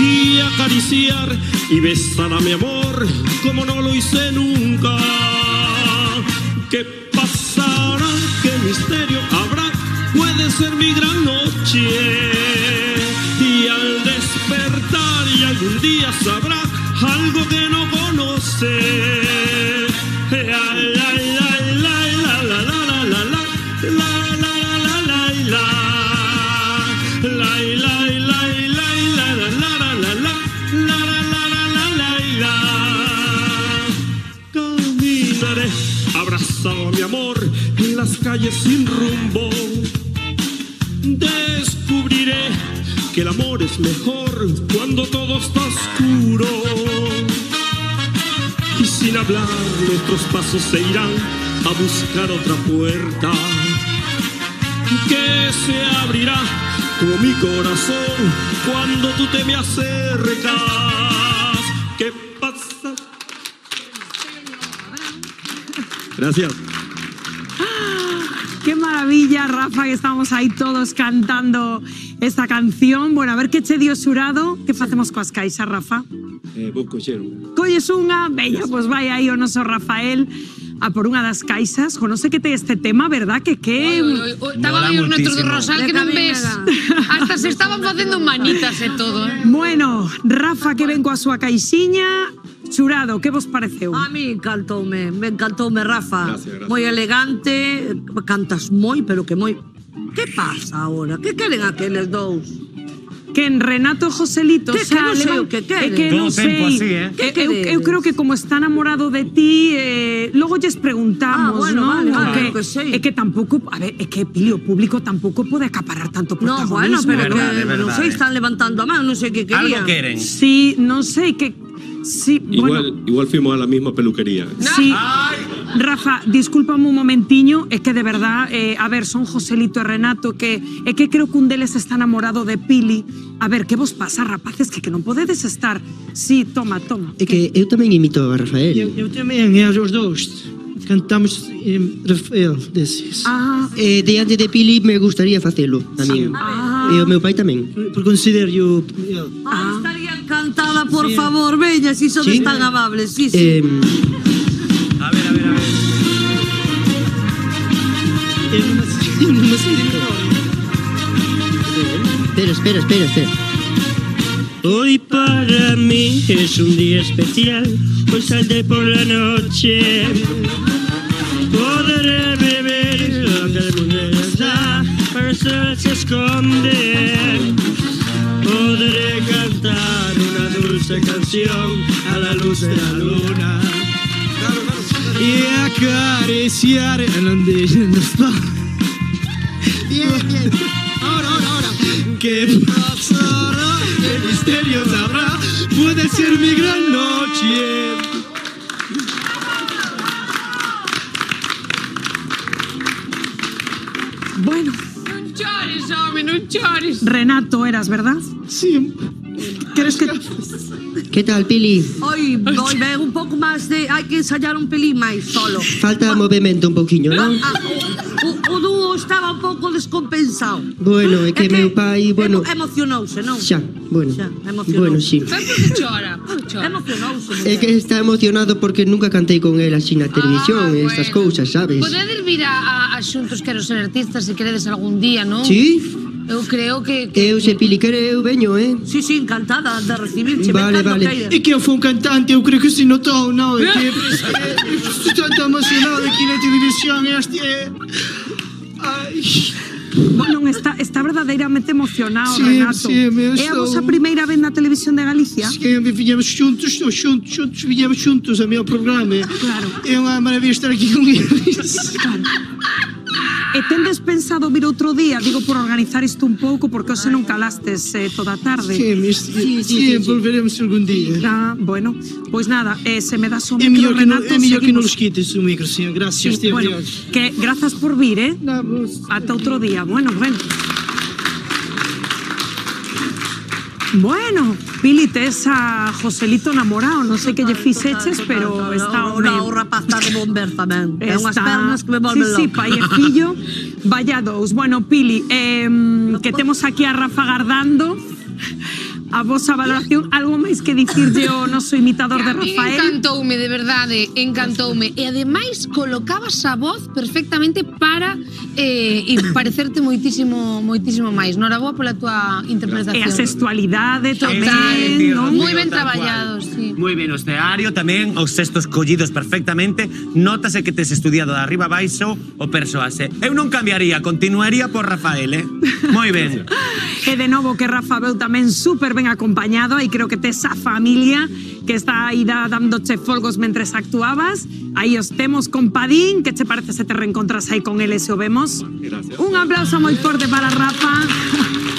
S8: y acariciar y besar a mi amor como no lo hice nunca. ¿Qué pasará? ¿Qué misterio habrá? Puede ser mi gran noche. Y al despertar y algún día sabrá algo que no conoce. Caminaré abrazado a mi amor en las calles sin rumbo. Descubriré que el amor es mejor cuando todo está oscuro. Y sin hablar nuestros pasos se irán a buscar otra puerta que se abrirá como mi corazón cuando tú te me acercas. ¿Qué pasa? Gracias.
S1: Qué maravilla, Rafa, que estamos ahí todos cantando esta canción. Bueno, a ver que che dio xurado. Que facemos coas caixas, Rafa?
S4: Vou coller unha.
S1: Colles unha? Veña, pois vai aí o noso Rafael a por unha das caixas. Non sei que ten este tema, verdad? Que
S12: Estaban aí os netos do Rosal que non ves. Hasta se estaban facendo manitas e todo.
S1: Bueno, Rafa, que ven coa súa caixiña. Xurado, que vos pareceu?
S6: A mí encantoume, Rafa.
S4: Gracias.
S6: Moi elegante, cantas moi, pero que moi... Que pasa ahora? Que queren aqueles dous?
S1: Que en Renato e Joselito
S6: que non sei o que queren.
S1: É que non sei. Eu creo que como está enamorado de ti, logo lles preguntamos,
S6: bueno,
S1: ¿no?
S6: vale, que sei.
S1: É que tampouco, a ver, é que Pili, o público tampouco pode acaparar tanto
S6: No,
S1: protagonismo.
S6: bueno, pero non sei, están levantando a man, non sei que querían.
S1: Sí, non sei que... Sí, bueno,
S4: Igual fuimos a la misma peluquería.
S1: sí. Rafa, discúlpame un momentiño, é que de verdad, a ver, son Joselito e Renato, que é que creo que un deles está enamorado de Pili. A ver, que vos pasa, rapaces, que non podedes estar... Sí, toma.
S15: É que eu tamén imito a Rafael.
S14: Eu tamén, os dous. Cantamos Rafael desses.
S15: Diante de Pili me gustaría facelo, a min. E o meu pai tamén.
S14: Por considero
S6: Estaría encantada, por favor, veña, si sodes tan amables. Sí.
S9: A ver.
S15: Espera.
S8: Hoy para mí es un día especial, hoy saldré por la noche. Podré beber lo que el mundo nos da, pero el sol se esconde. Podré cantar una dulce canción a la luz de la luna.
S14: E acariciar non está. Bien. Ahora. ¿Qué pasará? ¿Qué misterios habrá? Puede ser mi gran noche.
S1: Bueno.
S12: Non chores, home, non chores.
S1: Renato eras, ¿verdad?
S14: Sí.
S1: ¿Quieres que...?
S15: Que tal, Pili?
S6: Hoy ben un pouco máis de... Hai que ensayar un pelín máis solo.
S15: Falta movimento un poquinho, non?
S6: O dúo ou estaba un pouco descompensado?
S15: Bueno, é que meu pai, bueno,
S6: Emocionouse, non?
S15: xa, bueno,
S6: emocionouse.
S15: bueno, sí.
S12: Foi porque chora,
S6: Emocionouse.
S15: É que está emocionado porque nunca cantei con él así na televisión e estas cousas, sabes?
S12: Podedes vir a xuntos Quero Ser Artista se queredes algún día, non?
S15: Sí.
S12: Eu creo que...
S15: Eu, se Pili quere, eu veño,
S6: Sí, sí, encantada de recibirche.
S15: Vale,
S6: cando
S15: vale.
S6: queiras.
S14: É que eu fui un cantante, eu creo que se notou, non? É que estou tan emocionado aquí na televisión, Ai...
S1: Bueno, está verdadeiramente emocionado,
S14: Sí,
S1: Renato.
S14: sí,
S1: É a vosa primeira vez na televisión de Galicia?
S14: Sí, viñemos xuntos, viñemos xuntos ao meu programa.
S1: Claro.
S14: É unha maravilla estar aquí con eles.
S1: Claro. E tendes pensado vir outro día? Digo, por organizar isto un pouco, porque hoxe non calastes toda a tarde.
S14: Sí, volveremos algún día.
S1: Bueno, pois nada, se me das o
S14: É
S1: micro,
S14: mellor que
S1: Renato,
S14: é mellor que non
S1: seguimos.
S14: os quites o micro, señor. Gracias,
S1: Sí,
S14: tío.
S1: bueno, que grazas por vir, Ata outro día. Bueno, ven. Bueno, Pili, tes a Joselito namorado, non sei que lle fixeches, pero está
S6: O rapaz está de bomber tamén. É unhas
S1: Está-
S6: pernas que me volven
S1: Sí,
S6: loca.
S1: pai e fillo, vaya dous. Bueno, Pili, que temos aquí a Rafa Gardando, a vosa valoración, algo máis que dicirlle o noso imitador de
S12: A min
S1: Rafael?
S12: encantoume, de verdade, encantoume. E ademais colocabas a voz perfectamente para parecerte moitísimo máis. Noraboa pola tua interpretación.
S1: E a sexualidade tamén,
S9: Sí,
S1: non?
S12: Moi ben
S9: tal cual.
S12: traballados, sí.
S9: Moi ben, o escenario tamén, os textos collidos perfectamente. Notase que tes estudiado de arriba a baixo o persoase. Eu non cambiaría, continuaría por Rafael, Moi ben.
S1: E de novo que Rafa veu tamén super ben acompañado e creo que tes a familia que está aí dándoche folgos mentres actuabas. Aí os temos con Padín, que che parece se te reencontras aí con ele se o vemos?
S4: Gracias.
S1: Un aplauso moi forte para Rafa.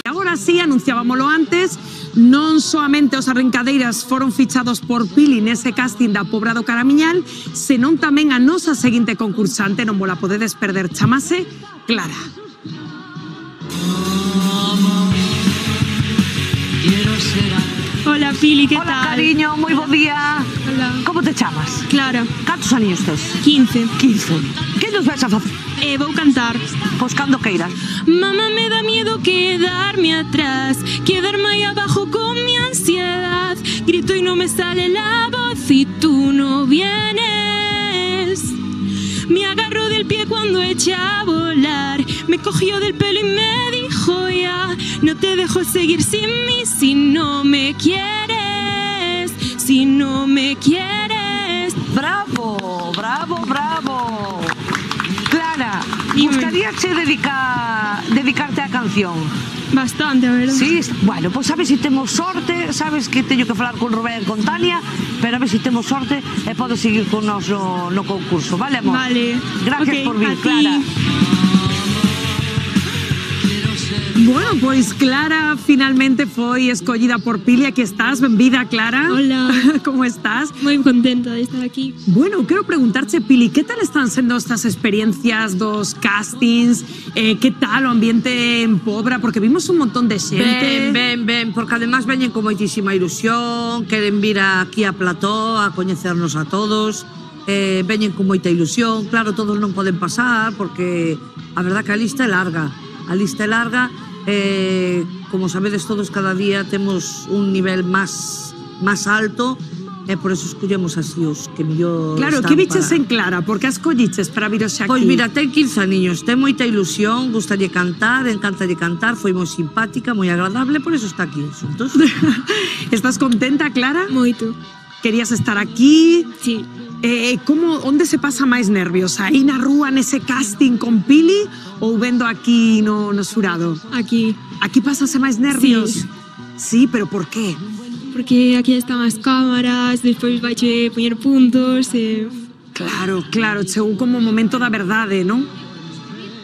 S1: E agora sí, anunciábamolo antes, non soamente os arrancadeiras foron fichados por Pili nese casting da Pobra do Caramiñal, senón tamén a nosa seguinte concursante, non vos la podedes perder, chamase Clara.
S3: Hola, Pili, ¿qué
S6: Hola,
S3: tal?
S6: cariño, moi bo día.
S3: Hola.
S6: Como te chamas?
S3: Clara.
S6: Cantos aninhos tes?
S3: 15.
S6: 15. Que nos vais a facer?
S3: Vou cantar.
S6: Pois cando queiras.
S3: Mamá, me da miedo quedarme atrás, quedarme ahí abajo con mi ansiedad. Grito y no me sale la voz y tú no vienes. Me agarró del pie cuando eché a volar, me cogió del pelo y me dijo ya, no te dejo seguir sin mí si no me quieres, si no me quieres.
S6: Bravo, bravo, bravo. Clara, gustaríache dedicarte á canción?
S3: Bastante, a verdad.
S6: Sí, bueno, pues a ver si temos sorte, sabes que teño que falar con Rubén e con Tania, pero a ver si temos sorte e podo seguir con nos no concurso, vale, amor?
S3: Vale.
S6: Gracias
S3: Ok,
S6: por vir,
S3: a ti.
S6: Clara.
S1: Bueno, pois Clara finalmente foi escollida por Pili. Aquí estás, benvida, Clara.
S3: Hola.
S1: Como estás?
S3: Moi contenta de estar aquí.
S1: Bueno, quero preguntarche, Pili, que tal están sendo estas experiencias dos castings? Que tal o ambiente en Pobra? Porque vimos un montón de xente.
S6: Ben, porque además veñen con moitísima ilusión, queren vir aquí a Plató a coñecernos a todos, veñen con moita ilusión, claro, todos non poden pasar, porque a verdad que a lista é larga, como sabedes todos, cada día temos un nivel máis alto, e por eso escollemos así os que mellor
S1: Claro,
S6: están
S1: que biches
S6: para...
S1: en Clara? Por que as colliches para vir hoxe aquí?
S6: Pois mira, ten 15 aniños, ten moita ilusión, gustalle cantar, encántalle cantar, foi moi simpática, moi agradable, por eso está aquí xuntos.
S1: Estás contenta, Clara?
S3: Moito.
S1: Querías estar aquí?
S3: Sí.
S1: Onde se pasa máis nervios? Aí na rúa, nese casting con Pili, ou vendo aquí no xurado?
S3: Aquí.
S1: Aquí pasase máis nervios? Sí, pero por qué?
S3: Porque aquí están as cámaras, despois vaiche poñer puntos e...
S1: Claro, chegou como o momento da verdade, non?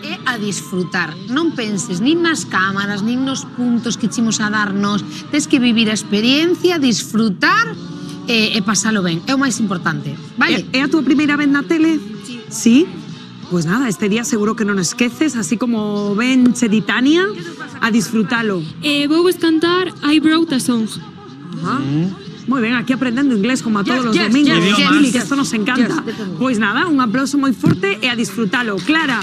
S12: É a disfrutar. Non penses nin nas cámaras, nin nos puntos que chimos a darnos. Tes que vivir a experiencia, disfrutar e pasalo ben. É o máis importante. Vale?
S1: É a túa primeira vez na tele? Sí. Pues nada, este día seguro que non esqueces, así como ven che di Tania, a disfrutalo.
S3: Vou vos cantar I Wrote a Song.
S1: Muy bien, aquí aprendendo inglés como a todos los
S6: yes,
S1: domingos.
S6: yes, yes,
S1: Pili, que
S6: yes.
S1: esto nos encanta.
S6: Yes.
S1: Pues nada, un aplauso muy fuerte y a disfrutarlo. Clara.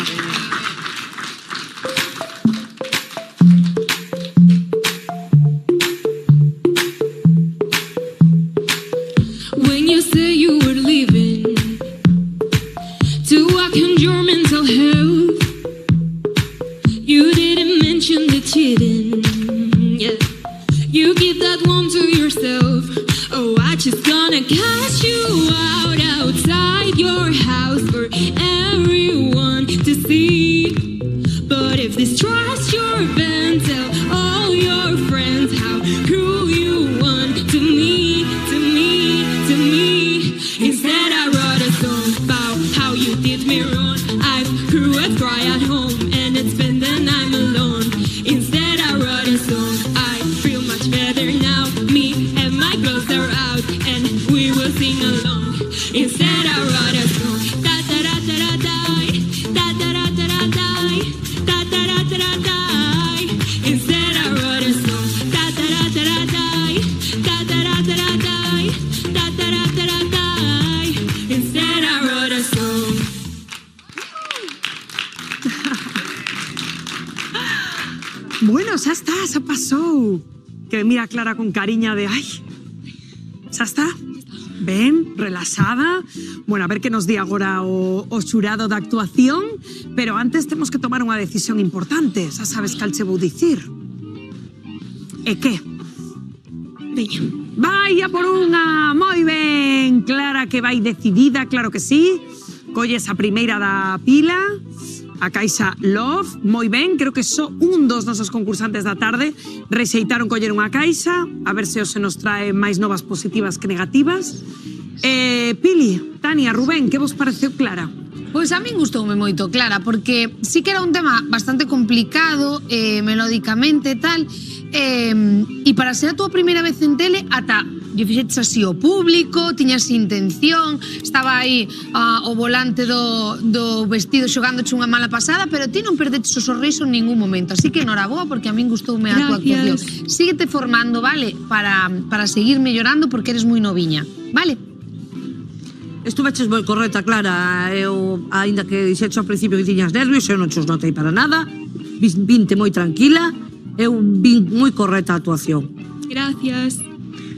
S3: your house for everyone to see. But if this tries your band, tell all your friends how cruel you want to me, to me, to me. Instead I wrote a song about how you did me wrong. I've grew a cry at home and it's been then I'm alone. Instead I wrote a song, I feel much better now. Me and my girls are out and we will sing along. Instead I wrote a song, da da da da da die, da da da da da die, da da da da da die. Instead I wrote a song, da da da da da die, da da da da da die, da da da da da die. Instead I wrote a song.
S1: Bueno, xa está, xa pasou. Que mira Clara con cariña de ai. Xa está. Ben, relaxada. Bueno, a ver que nos di agora o xurado da actuación, pero antes temos que tomar unha decisión importante. Xa sabes cal che vou dicir. E que?
S3: Veña.
S1: Vai a por unha, moi ben. Clara que vai decidida, claro que sí. Colles a primeira da pila. A caixa Love, moi ben, creo que só un dos nosos concursantes da tarde rexeitaron coller unha caixa, a ver se se nos trae máis novas positivas que negativas. Pili, Tania, Rubén, que vos pareceu Clara?
S12: Pois a min gustoume moito, Clara, porque sí que era un tema bastante complicado, melódicamente e tal, e para ser a túa primeira vez en tele, ata lle fixetes así o público, tiñas intención, estaba aí o volante do vestido xogándoche unha mala pasada, pero ti non perdeches o sorriso en ningún momento, así que enhoraboa porque a min gustoume a túa actuación. Síguete formando, vale, para seguir mellorando porque eres moi noviña, vale?
S6: Estuveches moi correcta, Clara. Eu, aínda que dixetes ao principio que tiñas nervios, eu non chos notei para nada. Vinte moi tranquila. Eu vin moi correcta a actuación.
S3: Gracias.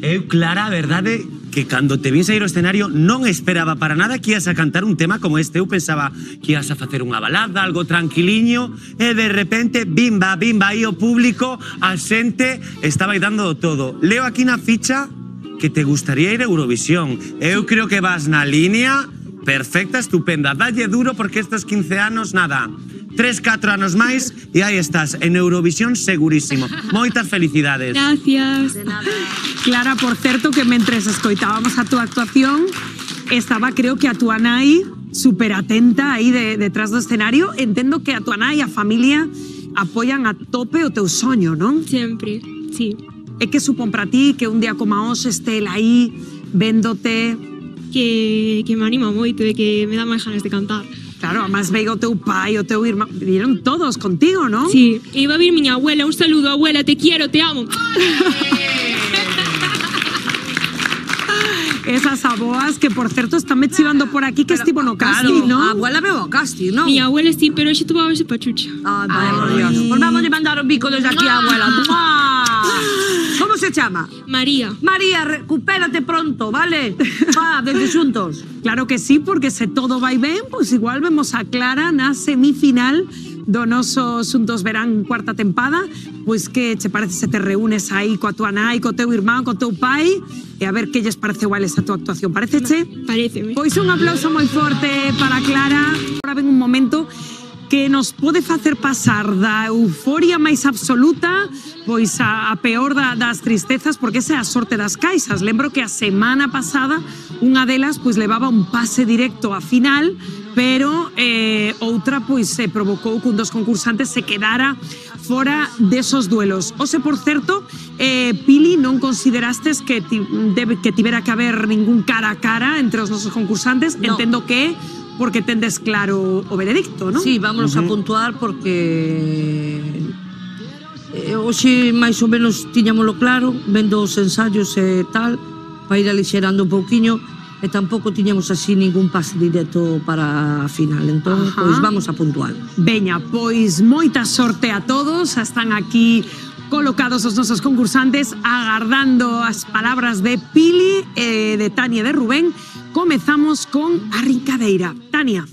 S9: Eu, Clara, a verdade que cando te vin sair ao escenario non esperaba para nada que ibas a cantar un tema como este. Eu pensaba que ibas a facer unha balada, algo tranquiliño, e de repente, bimba, bimba, aí o público, a xente estaba aí dando todo. Leo aquí na ficha que te gustaría ir a Eurovisión. Eu creo que vas na línea perfecta, estupenda. Dalle duro porque estos 15 anos, nada, 3-4 anos máis e aí estás, en Eurovisión segurísimo. Moitas felicidades.
S3: Gracias.
S1: Clara, por certo, que mentres escoitábamos a túa actuación, estaba, creo que a túa nai super atenta aí detrás do escenario. Entendo que a túa nai e a familia apoian a tope o teu soño, non?
S3: Sempre, sí.
S1: E que supón para ti que un día como hoxe este el aí, véndote?
S3: Que me anima moito e que me dá máis ganas de cantar.
S1: Claro, además veio o teu pai, o teu irmán, vinieron todos contigo, ¿no?
S3: Sí, iba a vir miña abuela, un saludo, abuela, te quiero, te amo.
S1: Esas aboas que, por certo, están me chivando por aquí que estivo no casting, ¿no?
S6: A abuela veo o casting, ¿no?
S3: Mi abuela sí, pero hoxe tuvo a verse pachucha.
S6: Ay, por Dios. Pues vamos a mandar un bico desde aquí a abuela. ¿Cómo se llama?
S3: María.
S6: María, recupérate pronto, ¿vale? Desde xuntos.
S1: Claro que sí, porque se todo vai ben, pues igual vemos a Clara na semifinal do noso Xuntos Verán cuarta tempada. Pois que che parece se te reúnes aí coa tua nai, co teu irmán, co teu pai, e a ver que lles pareceu a esa tua actuación. Paréceche?
S3: Paréceme.
S1: Pois un aplauso moi forte para Clara. Agora ven un momento que nos pode facer pasar da euforia máis absoluta pois a peor das tristezas, porque esa é a sorte das caixas. Lembro que a semana pasada unha delas pois levaba un pase directo a final, pero outra pois se provocou que un dos concursantes se quedara fora desos duelos. Ose, por certo, Pili, non considerastes que tivera que haber ningún cara a cara entre os nosos concursantes? No. Entendo que porque tendes claro o veredicto, non?
S6: Sí, vámonos a puntuar porque hoxe máis ou menos tiñámoslo claro, vendo os ensayos e tal, para ir alixerando un pouquiño, e tampouco tiñamos así ningún pase directo para a final, entón, pois vamos a puntuar.
S1: Veña, pois moita sorte a todos, están aquí colocados os nosos concursantes agardando as palabras de Pili, de Tania e de Rubén. Comezamos con a rincadeira. Tania.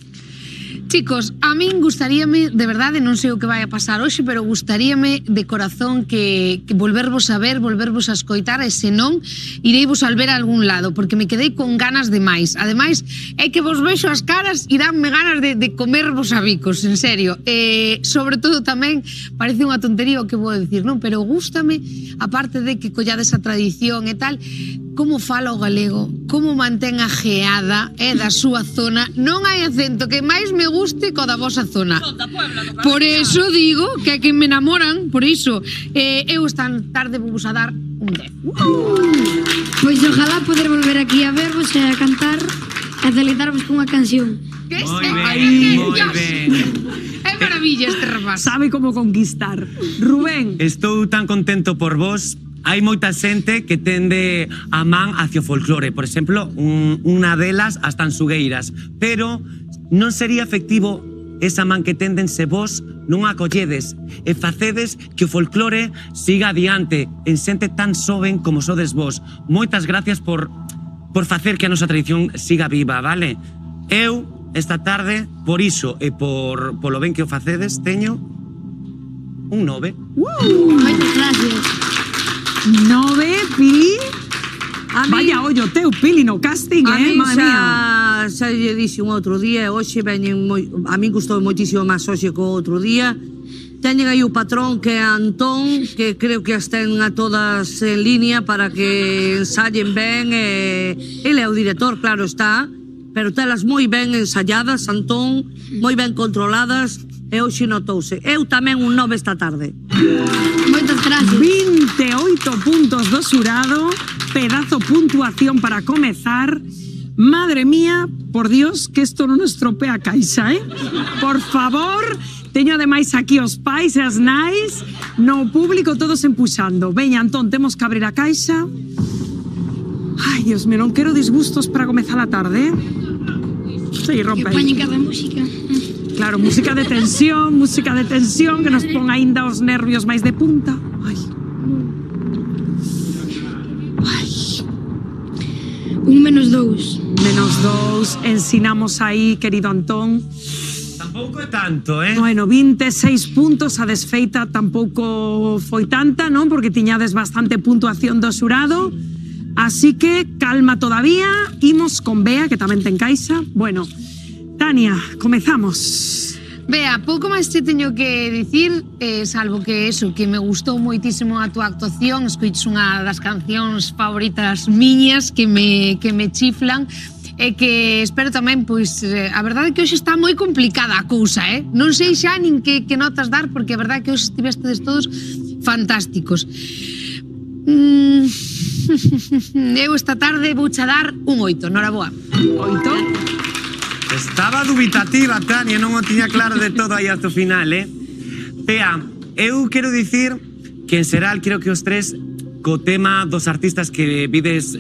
S12: Chicos, a min gustaríame, de verdade, non sei o que vai a pasar hoxe, pero gustaríame de corazón que volvervos a ver, volvervos a escoitar, e se non, ireivos al ver a algún lado, porque me quedei con ganas de máis. Ademais, é que vos vexo as caras e danme ganas de comervos a bicos, en serio. Sobre todo tamén, parece unha tontería o que vou dicir, non? Pero gústame, aparte de que collades a tradición e tal, como fala o galego, como mantén a geada da súa zona. Non hai acento que máis me guste co da vosa zona. Por eso digo que me enamoran, por iso. Eu esta tarde vou vos a dar un 10.
S21: Pois ojalá poder volver aquí a vervos e a cantar e a deleitarvos cunha canción.
S12: Que
S9: Moi ben, moi ben.
S12: É maravilla este rapaz.
S1: Sabe como conquistar. Rubén.
S9: Estou tan contento por vos. Hai moita xente que tende a man hacia o folclore. Por exemplo, unha delas as tansugueiras. Pero non sería efectivo esa man que tenden se vos non a acolledes e facedes que o folclore siga adiante en xente tan xoven como sodes vos. Moitas gracias por facer que a nosa tradición siga viva, vale? Eu, esta tarde, por iso e polo ben que o facedes, teño un 9.
S21: Moitas gracias.
S1: 9, Pili. Vaya ollo teu, Pili, no casting, madre mía.
S6: Xa lle dixen outro día, hoxe veñen a min gustou moitísimo máis hoxe co outro día. Teñen aí o patrón que é Antón, que creo que as ten a todas en línea para que ensayen ben. Ele é o director, claro está, pero telas moi ben ensayadas, Antón, moi ben controladas, e hoxe notouse. Eu tamén un 9 esta tarde.
S21: Moitas gracias.
S1: 28 puntos do xurado, pedazo puntuación para comezar. Madre mía, por Dios, que esto non estropea a caixa, Por favor, teño ademais aquí os pais e as nais, no público todos empuxando. Veña, Antón, temos que abrir a caixa. Ai, Dios mío, non quero disgustos para comezar a tarde, Sí, rompe
S21: Que poñen cada música.
S1: Claro, música de tensión, que nos pon aínda os nervios máis de punta. Ai.
S21: Un -2.
S1: -2, ensinamos aí, querido Antón.
S9: Tampouco é tanto,
S1: Bueno, 26 puntos, a desfeita tampouco foi tanta, non? Porque tiñades bastante puntuación do xurado. Así que calma todavía, imos con Bea, que tamén ten caixa. Bueno, Tania, comezamos.
S12: Bea, pouco máis te teño que dicir, salvo que eso, que me gustou moitísimo a túa actuación, escoites unha das cancións favoritas miñas que me chiflan, e que espero tamén, pois, a verdade é que hoxe está moi complicada a cousa, Non sei xa nin que notas dar, porque a verdade é que hoxe estivestedes todos fantásticos. Eu esta tarde vouche dar un 8, noraboa.
S1: 8?
S9: Estaba dubitativa, Tania, non o tiña claro de todo aí hasta o final, Bea, eu quero dicir que en xeral creo que os tres co tema dos artistas que vides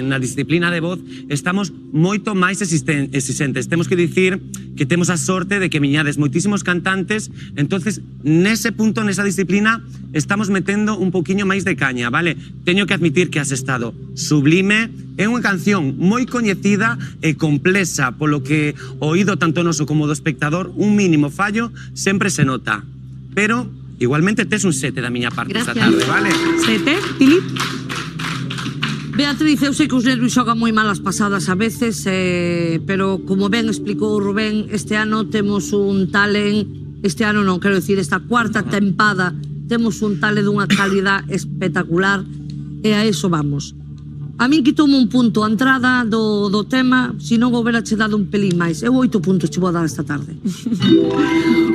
S9: na disciplina de voz estamos moito máis exigentes. Temos que dicir que temos a sorte de que miñades moitísimos cantantes, entonces nese punto, nesa disciplina, estamos metendo un poquinho máis de caña, vale? Teño que admitir que has estado sublime, é unha canción moi coñecida e complexa, polo que o oído tanto noso como do espectador, un mínimo fallo sempre se nota. Pero igualmente tes un 7 da miña parte esta tarde, vale?
S1: 7, Pili?
S6: Beatriz, eu sei que os nervios xogan moi malas pasadas a veces, pero como ben explicou Rubén, este ano temos un talent, este ano non, quero dicir, esta cuarta tempada, temos un talent dunha calidad espectacular, e a eso vamos. A min quitoume un punto a entrada do tema, se non houbera che dado un pelín máis. Eu 8 puntos che vou dar esta tarde.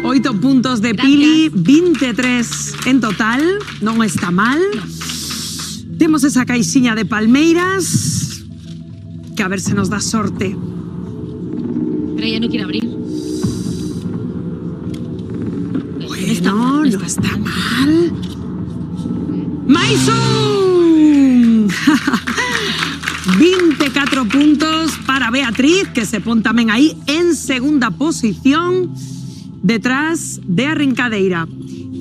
S1: 8 puntos de Pili, 23 en total, non está mal. Temos esa caixiña de palmeiras, que a ver se nos dá sorte.
S13: Pero ella no quiere abrir.
S1: Bueno, no está mal. ¡Mais un! 24 puntos para Beatriz, que se pon tamén aí en segunda posición, detrás de Arrincadeira.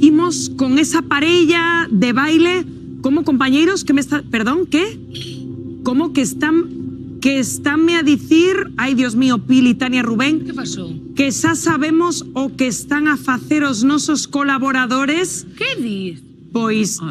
S1: Imos con esa parella de baile como compañeiros que me está... Perdón, ¿qué? Como que están que estanme a dicir, ai Dios mío, Pili, Tania, Rubén,
S12: Que pasou?
S1: que xa sabemos o que están a facer os nosos colaboradores.
S12: Que dis?
S1: Pois,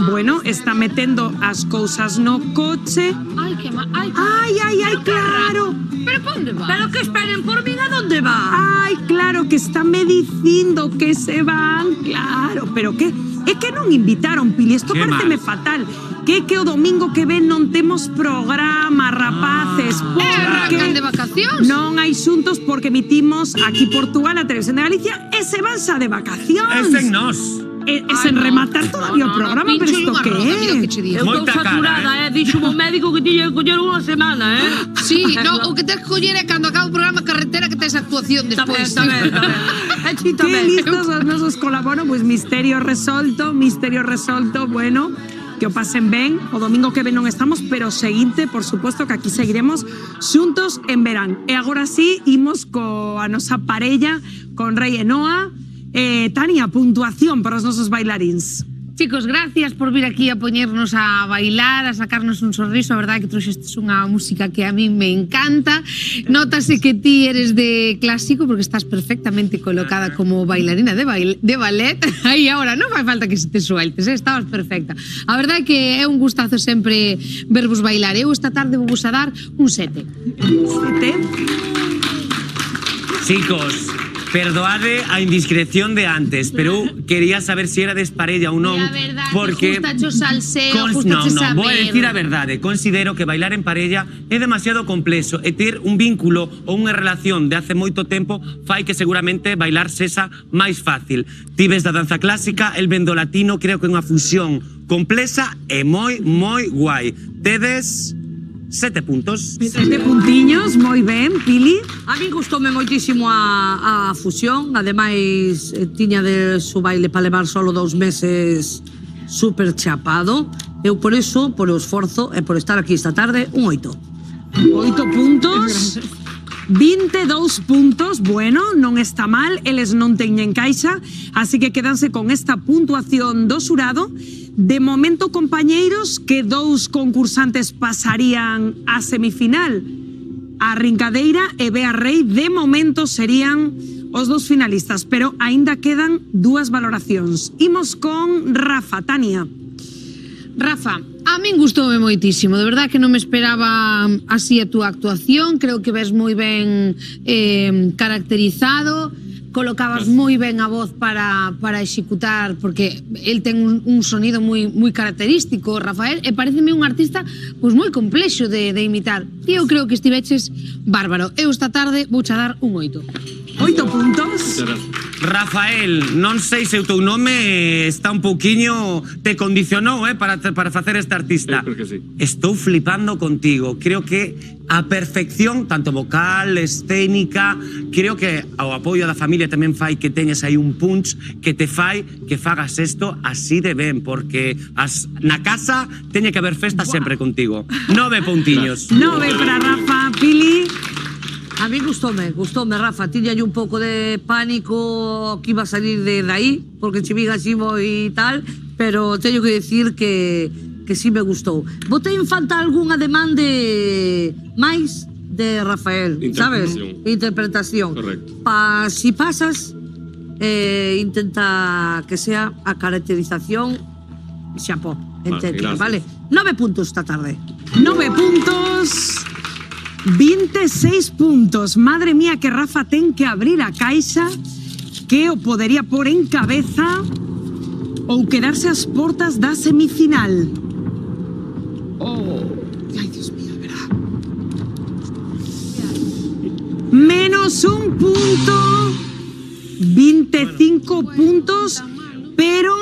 S1: bueno, está metendo as cousas no coche.
S12: Ai, que mal.
S1: Ai, claro.
S12: Pero pa onde vas?
S6: Pero que esperen por min, a donde va?
S1: Ai, claro, que estánme dicindo que se van, claro. Pero que? É que non invitaron, Pili, isto pareceme fatal. Que o domingo que ven non temos programa, rapaces, porque
S12: arrancan de vacacións.
S1: Non hai xuntos porque emitimos aquí Portugal, a Televisión de Galicia, e se vansa de vacacións.
S9: Es en nos.
S1: É sen rematar todavía o programa, pero isto que é?
S6: Eu estou saturada, dixo o médico que tiña que coller unha semana,
S12: Sí, no, o que tens que coller é cando acaba o programa carretera que tens actuación despois.
S6: Tamén.
S1: Que listos os nosos colaboran, pois misterio resolto, bueno, que o pasen ben. O domingo que ven non estamos, pero o seguinte, por suposto, que aquí seguiremos xuntos en verán. E agora sí, imos coa nosa parella, con Rei e Noa. Tania, puntuación para os nosos bailarins.
S12: Chicos, gracias por vir aquí a poñernos a bailar, a sacarnos un sorriso. A verdade que trouxestes unha música que a mí me encanta. Notase que ti eres de clásico porque estás perfectamente colocada como bailarina de ballet. Aí agora non fai falta que se te sueltes, estabas perfecta. A verdade que é un gustazo sempre vervos bailar. Eu esta tarde vou vos a dar un 7.
S9: Chicos, perdoade a indiscreción de antes, pero quería saber se era desparella ou non, porque
S12: gustacho salseo, gustacho saber.
S9: Vou a decir a verdade, considero que bailar en parella é demasiado complexo e ter un vínculo ou unha relación de hace moito tempo fai que seguramente bailar sesa máis fácil. Ti ves da danza clásica, el vendo latino, creo que é unha fusión complexa e moi guai. Tedes 7 puntos.
S1: 7 puntiños, moi ben, Pili.
S6: A mí gustoume moitísimo a fusión, ademais tiña de su baile para levar solo 2 meses super chapado. Eu por eso, por o esforzo e por estar aquí esta tarde, un 8.
S1: 8 puntos. 22 puntos, bueno, non está mal, eles non teñen caixa, así que quedanse con esta puntuación do xurado. De momento, compañeiros, que 2 concursantes pasarían a semifinal. A Rincadeira e Bea Rei, de momento, serían os 2 finalistas, pero aínda quedan 2 valoracións. Imos con Rafa, Tania.
S12: Rafa, a min gustoume moitísimo, de verdad que non me esperaba así a túa actuación, creo que ves moi ben caracterizado, colocabas moi ben a voz para executar, porque el ten un sonido moi característico, Rafael, e pareceme un artista pois moi complexo de imitar. E eu creo que estiveches bárbaro. Eu esta tarde vouche a dar un 8.
S1: 8 puntos.
S9: Rafael, non sei se o teu nome está un pouquiño te condicionou para facer este artista.
S4: Creo que sí.
S9: Estou flipando contigo. Creo que a perfección, tanto vocal, escénica, creo que o apoio da familia tamén fai que teñas aí un punch que te fai que fagas isto así de ben, porque na casa teñe que haber festa sempre contigo. 9 puntiños.
S1: 9 para Rafa, Pili.
S6: A mí gustoume, Rafa. Tiña un pouco de pánico que iba a salir de aí, porque che vi así moi tal, pero teño que decir que sí me gustou. Botei en falta algún ademán de máis de Rafael, sabes? Interpretación.
S4: Correcto.
S6: Si pasas, intenta que sea a caracterización xapó, entero, vale? 9 puntos esta tarde.
S1: 9 puntos. 26 puntos. Madre mía, que Rafa ten que abrir a caixa, que o podería pôr en cabeza ou quedarse ás portas da semifinal. Ai, Dios mío, verá. Menos un punto. 25 puntos, pero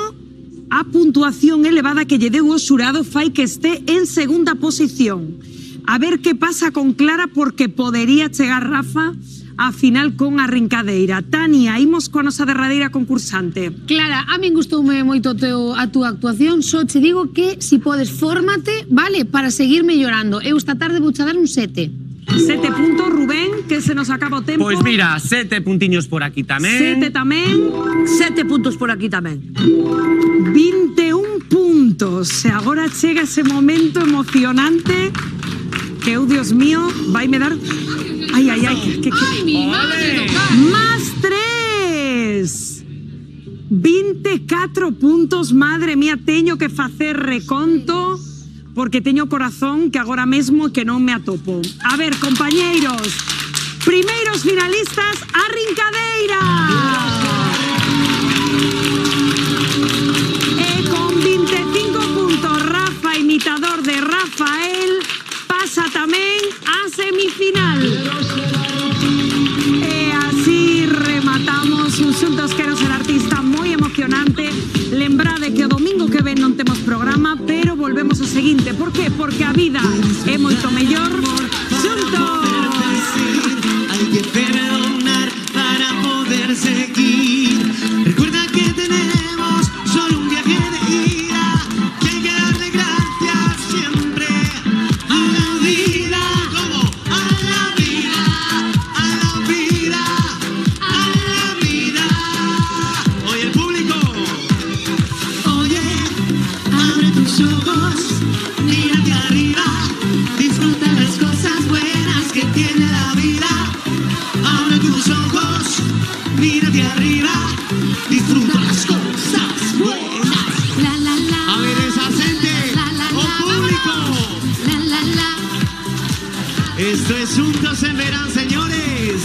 S1: a puntuación elevada que lle deu o xurado fai que este en segunda posición. A ver que pasa con Clara, porque podería chegar Rafa a final con a Rincadeira. Tania, imos coa nosa derradeira concursante.
S12: Clara, a min gustoume moito a túa actuación, só che digo que si podes fórmate, vale, para seguir mellorando. Eu esta tarde vou che dar un 7.
S1: 7 puntos, Rubén, que se nos acaba o tempo.
S9: Pois mira, 7 puntiños por aquí tamén.
S1: 7 tamén.
S6: 7 puntos por aquí tamén.
S1: 21 puntos. E agora chega ese momento emocionante que eu, Dios mío, vai me dar... Ai, ai, ai, que...
S12: Mi madre,
S1: Más 3. 24 puntos, madre mía, teño que facer reconto porque teño corazón que agora mesmo que non me atopo. A ver, compañeiros, primeiros finalistas, a Rincadeira. E con 25 puntos, Rafa, imitador de Rafael, pasa tamén a semifinal. E así rematamos un Xuntos Quero Ser Artista moi emocionante. Lembrade que o domingo que ven non temos programa, pero volvemos ao seguinte. Por qué? Porque a vida é moito mellor xuntos.
S20: Hay que perdonar para poder seguir. Recuerda que tenemos solo un viaje de ida, que hay que darle gracias siempre a la vida. ¿Cómo? A la vida, a la vida, a la vida. Oye, el público. Oye, abre tus ojos, mírate arriba, disfruta las cosas buenas que tiene la vida. Abre tus ojos, mírate arriba, disfruta las cosas buenas. A ver esa gente, o público. Esto es Xuntos en Verán, señores.